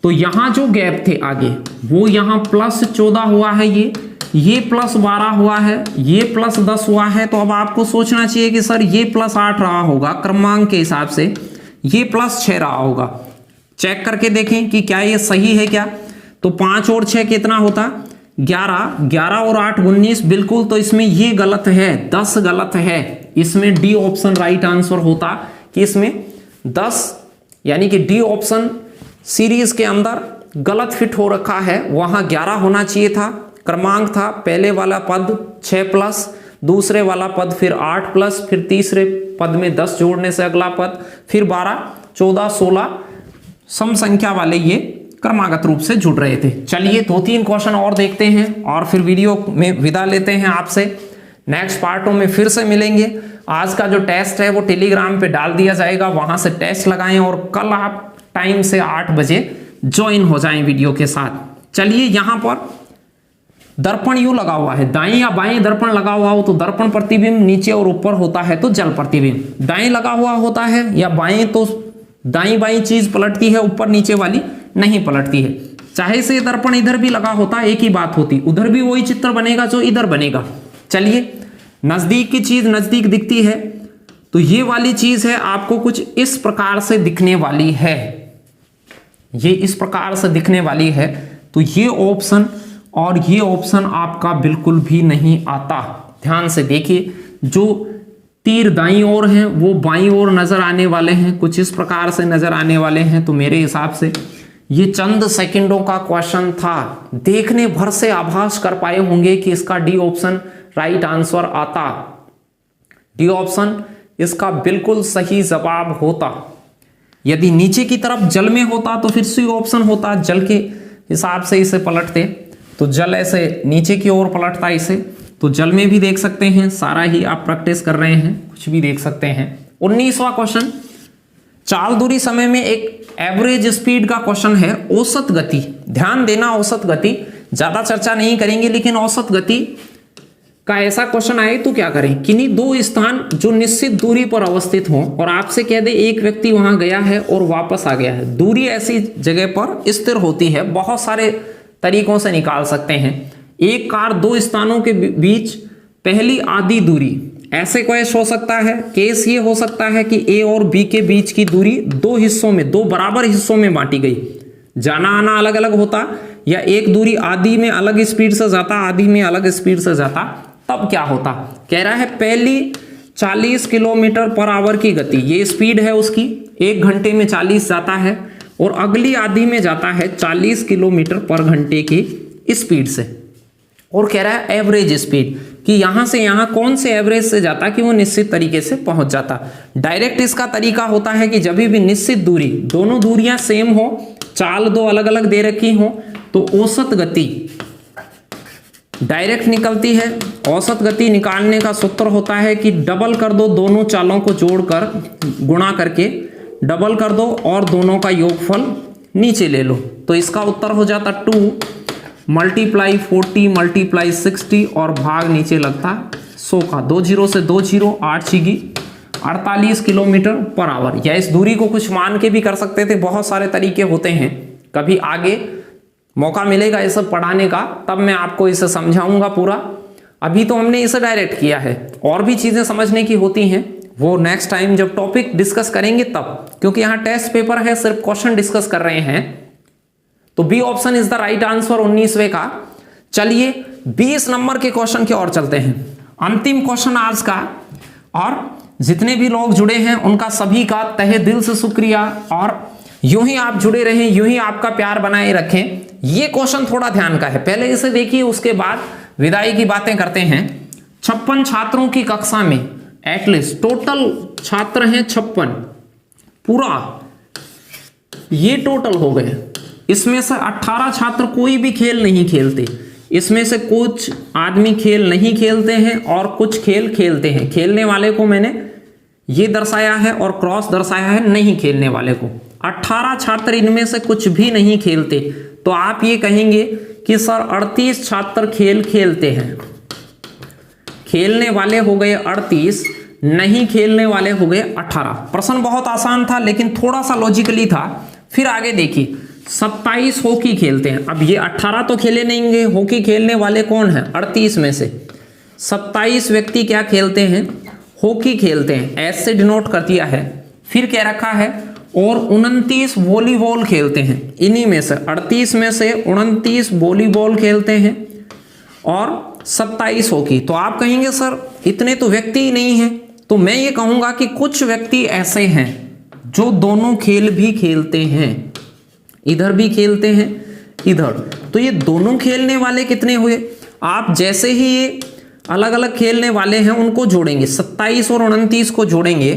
तो यहां जो गैप थे आगे वो यहां +14 हुआ है, ये +12 हुआ है, ये +10 हुआ है। तो अब आपको सोचना चाहिए कि सर ये +8 रहा होगा क्रमांक के हिसाब से, ये +6 रहा होगा। चेक करके देखें कि क्या ये सही है क्या। तो 5 और 6 कितना होता 11, 11 और 8 19 बिल्कुल। तो इसमें ये गलत है, 10 गलत है। इसमें डी ऑप्शन राइट आंसर होता कि इसमें 10 यानी कि डी ऑप्शन सीरीज के अंदर गलत फिट हो रखा है। वहां 11 होना चाहिए था, क्रमांक था, पहले वाला पद 6+, दूसरे वाला पद फिर 8+, फिर तीसरे पद में 10 जोड़ने से अगला पद, फिर 12, 14, 16 सम संख्या वाले ये क्रमागत रूप से जुड़ रहे थे। चलिए 2-3 क्वेश्चन और देखते हैं और फिर वीडियो में विदा लेते हैं आपसे। नेक्स्ट पार्टों में फिर से मिलेंगे। आज का जो टेस्ट है वो टेलीग्राम पे डाल दिया जाएगा, वहां से टेस्ट लगाएं और कल आप टाइम से 8 बजे ज्वाइन हो जाएं वीडियो के साथ। चलिए यहां पर दर्पण यूं लगा हुआ है, दाएं या बाएं दर्पण लगा हुआ हो तो दर्पण प्रतिबिंब नीचे और ऊपर होता है तो जल प्रतिबिंब। दाएं लगा हुआ होता है या बाएं तो दाई बाई चीज पलटती है, ऊपर नीचे वाली नहीं पलटती है। चाहे से दर्पण इधर भी लगा होता एक ही बात होती, उधर भी वही चित्र बनेगा जो इधर बनेगा। चलिए नजदीक की चीज नजदीक दिखती है तो ये वाली चीज है आपको कुछ इस प्रकार से दिखने वाली है, ये इस प्रकार से दिखने वाली है। तो ये ऑप्शन और ये ऑप्शन आपका बिल्कुल भी नहीं आता। ध्यान से देखिए, जो तीर दाईं ओर हैं वो बाईं ओर नजर आने वाले हैं, कुछ इस प्रकार से नजर आने वाले हैं। तो मेरे हिसाब से ये चंद सेकंडों का क्वेश्चन था, देखने भर से आभास कर पाए होंगे कि इसका डी ऑप्शन राइट आंसर आता। डी ऑप्शन इसका बिल्कुल सही जवाब होता। यदि नीचे की तरफ जल में होता तो फिर सी ऑप्शन होता, जल के हिसाब से इसे पलटते तो जल ऐसे नीचे की ओर पलटता इसे। तो जल में भी देख सकते हैं, सारा ही आप प्रैक्टिस कर रहे हैं, कुछ भी देख सकते हैं। 19वां क्वेश्चन, चाल दूरी समय में एक एवरेज स्पीड का क्वेश्चन है, औसत गति। ध्यान देना, औसत गति ज्यादा चर्चा नहीं करेंगे, लेकिन औसत गति का ऐसा क्वेश्चन आए तो क्या करें। किन्हीं दो स्थान जो निश्चित दूरी पर अवस्थित हों और आपसे कह दे एक व्यक्ति वहां गया है और वापस आ गया है। दूरी ऐसी जगह पर स्थिर होती है, बहुत सारे तरीकों से निकाल सकते हैं। एक कार दो स्थानों के बीच पहली आधी दूरी, ऐसे केस हो सकता है। केस ये हो सकता है कि ए और बी के बीच की दूरी दो हिस्सों में, दो बराबर हिस्सों में बांटी गई, जाना आना अलग अलग होता, या एक दूरी आधी में अलग स्पीड से जाता, आधी में अलग स्पीड से जाता, तब क्या होता। कह रहा है पहली 40 किलोमीटर/आवर की गति, ये स्पीड है उसकी, 1 घंटे में 40 जाता है, और अगली आधी में जाता है 40 किलोमीटर/घंटे की स्पीड से। और कह रहा है एवरेज स्पीड, कि यहां से यहां कौन से एवरेज से जाता कि वो निश्चित तरीके से पहुंच जाता। डायरेक्ट इसका तरीका होता है कि जब भी निश्चित दूरी, दोनों दूरियां सेम हो, चाल दो अलग अलग दे रखी हो, तो औसत गति डायरेक्ट निकलती है। औसत गति निकालने का सूत्र होता है कि डबल कर दो, दोनों चालों को जोड़कर गुणा करके डबल कर दो और दोनों का योगफल नीचे ले लो। तो इसका उत्तर हो जाता 2 × 40 × 60 और भाग नीचे लगता 100 का। 2 0 से 2 0, 8 6 48 किलोमीटर/आवर। या इस दूरी को कुछ मान के भी कर सकते थे, बहुत सारे तरीके होते हैं। कभी आगे मौका मिलेगा ये सब पढ़ाने का, तब मैं आपको इसे समझाऊंगा पूरा। अभी तो हमने इसे डायरेक्ट किया है, और भी चीजें समझने की होती हैं, वो नेक्स्ट टाइम जब टॉपिक डिस्कस करेंगे तब, क्योंकि यहाँ टेस्ट पेपर है, सिर्फ क्वेश्चन डिस्कस कर रहे हैं। तो B option is the right answer 19वें का। चलिए 20 नंबर के क्वेश्चन की ओर चलते हैं। अंतिम क्वेश्चन आज का, और जितने भी लोग जुड़े हैं उनका सभी का तहे दिल से शुक्रिया, और यूं ही आप जुड़े रहें, यूं ही आपका प्यार बनाए रखें। ये क्वेश्चन थोड़ा ध्यान का है, पहले इसे देखिए, उसके बाद विदाई की बातें करते हैं। 56 छात्रों की कक्षा में एटलीस्ट टोटल छात्र हैं 56, पूरा ये टोटल हो गए। इसमें से 18 छात्र कोई भी खेल नहीं खेलते, इसमें से कुछ आदमी खेल नहीं खेलते हैं और कुछ खेल खेलते हैं। खेलने वाले को मैंने ये दर्शाया है और क्रॉस दर्शाया है नहीं खेलने वाले को। 18 छात्र इनमें से कुछ भी नहीं खेलते, तो आप ये कहेंगे कि सर 38 छात्र खेल खेलते हैं। खेलने वाले हो गए 38, नहीं खेलने वाले हो गए 18। प्रश्न बहुत आसान था, लेकिन थोड़ा सा लॉजिकली था, फिर आगे देखिए 27 हॉकी खेलते हैं। अब ये 18 तो खेले नहीं होंगे, हॉकी खेलने वाले कौन है 38 में से 27 व्यक्ति क्या खेलते हैं, हॉकी खेलते हैं, ऐसे डिनोट कर दिया है। फिर क्या रखा है, और 29 वॉलीबॉल खेलते हैं। इन्हीं में से 38 में से 29 वॉलीबॉल खेलते हैं और 27 हॉकी। तो आप कहेंगे सर इतने तो व्यक्ति ही नहीं हैं, तो मैं ये कहूँगा कि कुछ व्यक्ति ऐसे हैं जो दोनों खेल भी खेलते हैं, इधर भी खेलते हैं इधर। तो ये दोनों खेलने वाले कितने हुए, आप जैसे ही ये अलग अलग खेलने वाले हैं उनको जोड़ेंगे, 27 और 29 को जोड़ेंगे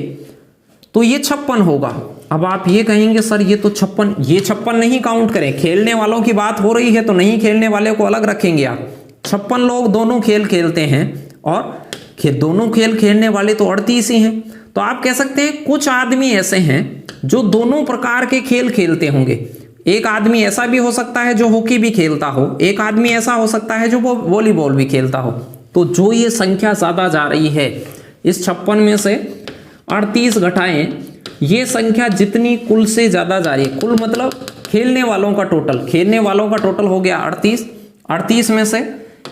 तो ये 56 होगा। अब आप ये कहेंगे सर ये तो 56, ये 56 नहीं काउंट करें, खेलने वालों की बात हो रही है तो नहीं खेलने वाले को अलग रखेंगे आप। 56 लोग दोनों खेल खेलते हैं और दोनों खेल खेलने वाले तो 38 ही हैं। तो आप कह सकते हैं कुछ आदमी ऐसे हैं जो दोनों प्रकार के खेल खेलते होंगे। एक आदमी ऐसा भी हो सकता है जो हॉकी भी खेलता हो, एक आदमी ऐसा हो सकता है जो वॉलीबॉल भी खेलता हो। तो जो ये संख्या ज्यादा जा रही है, इस 56 में से 38 घटाएं, ये संख्या जितनी कुल से ज्यादा जा रही है, कुल मतलब खेलने वालों का टोटल, खेलने वालों का टोटल हो गया 38, 38 में से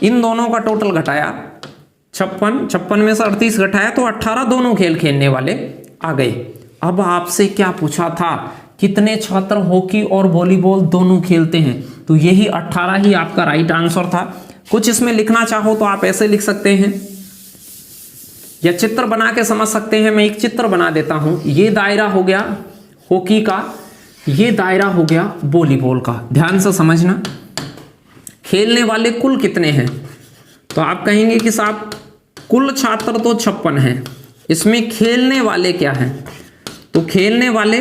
इन दोनों का टोटल घटाया 56, 56 में से 38 घटाया तो 18 दोनों खेल खेलने वाले आ गए। अब आपसे क्या पूछा था, कितने छात्र हॉकी और वॉलीबॉल दोनों खेलते हैं, तो यही 18 ही आपका राइट आंसर था। कुछ इसमें लिखना चाहो तो आप ऐसे लिख सकते हैं या चित्र बना के समझ सकते हैं। मैं एक चित्र बना देता हूं, ये दायरा हो गया हॉकी का, ये दायरा हो गया वॉलीबॉल का। ध्यान से समझना, खेलने वाले कुल कितने हैं, तो आप कहेंगे कि साहब कुल छात्र तो 56 हैं, इसमें खेलने वाले क्या हैं, तो खेलने वाले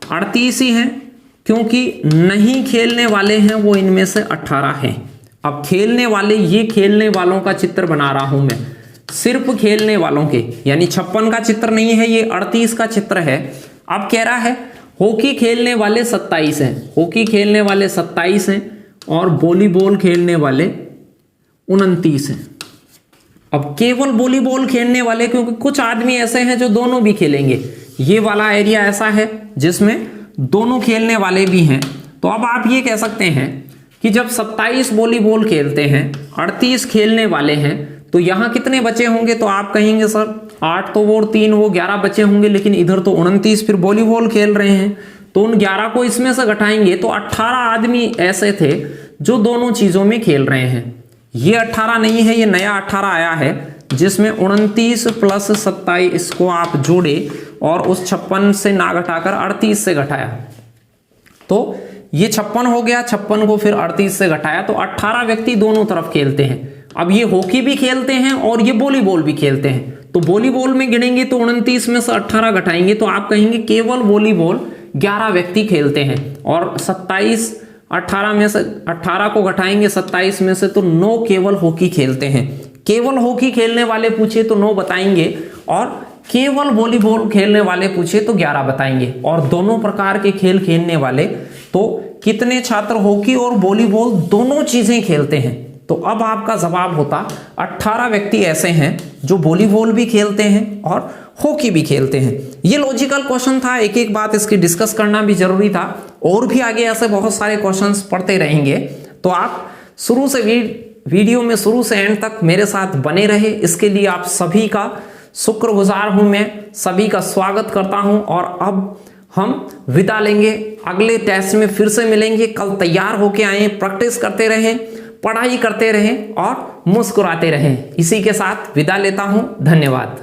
38 ही हैं, क्योंकि नहीं खेलने वाले हैं वो इनमें से 18 हैं। अब खेलने वाले, ये खेलने वालों का चित्र बना रहा हूं मैं, सिर्फ खेलने वालों के, यानी 56 का चित्र नहीं है, ये 38 का चित्र है। अब कह रहा है हॉकी खेलने वाले 27 हैं, हॉकी खेलने वाले 27 हैं और वॉलीबॉल खेलने वाले 29 हैं। अब केवल वॉलीबॉल खेलने वाले, क्योंकि कुछ आदमी ऐसे हैं जो दोनों भी खेलेंगे, ये वाला एरिया ऐसा है जिसमें दोनों खेलने वाले भी हैं। तो अब आप ये कह सकते हैं कि जब 27 वॉलीबॉल खेलते हैं, 38 खेलने वाले हैं, तो यहाँ कितने बचे होंगे, तो आप कहेंगे सर 8 तो वो और 3 वो 11 बचे होंगे, लेकिन इधर तो 29 फिर वॉलीबॉल खेल रहे हैं, तो उन 11 को इसमें से घटाएंगे तो 18 आदमी ऐसे थे जो दोनों चीजों में खेल रहे हैं। ये 18 नहीं है, ये नया 18 आया है जिसमें 29 प्लस 27 को आप जोड़े और उस 56 से ना घटाकर 38 से घटाया, तो ये 56 हो गया, 56 को फिर 38 से घटाया तो 18 व्यक्ति दोनों तरफ खेलते हैं। अब ये हॉकी भी खेलते हैं और ये वॉलीबॉल भी खेलते हैं, तो वॉलीबॉल में गिनेंगे तो 29 में से 18 घटाएंगे तो आप कहेंगे केवल वॉलीबॉल 11 व्यक्ति खेलते हैं, और 27 18 में से 18 को घटाएंगे 27 में से तो 9 केवल हॉकी खेलते हैं। केवल हॉकी खेलने वाले पूछे तो 9 बताएंगे, और केवल वॉलीबॉल खेलने वाले पूछे तो 11 बताएंगे। और दोनों प्रकार के खेल खेलने वाले, तो कितने छात्र हॉकी और वॉलीबॉल दोनों चीजें खेलते हैं, तो अब आपका जवाब होता 18 व्यक्ति ऐसे हैं जो वॉलीबॉल भी खेलते हैं और हॉकी भी खेलते हैं। ये लॉजिकल क्वेश्चन था, एक एक बात इसकी डिस्कस करना भी जरूरी था, और भी आगे ऐसे बहुत सारे क्वेश्चंस पढ़ते रहेंगे। तो आप शुरू से वीडियो में शुरू से एंड तक मेरे साथ बने रहे, इसके लिए आप सभी का शुक्रगुजार हूं, मैं सभी का स्वागत करता हूं। और अब हम विदा लेंगे, अगले टेस्ट में फिर से मिलेंगे। कल तैयार होके आए, प्रैक्टिस करते रहें, पढ़ाई करते रहें और मुस्कुराते रहें। इसी के साथ विदा लेता हूं, धन्यवाद।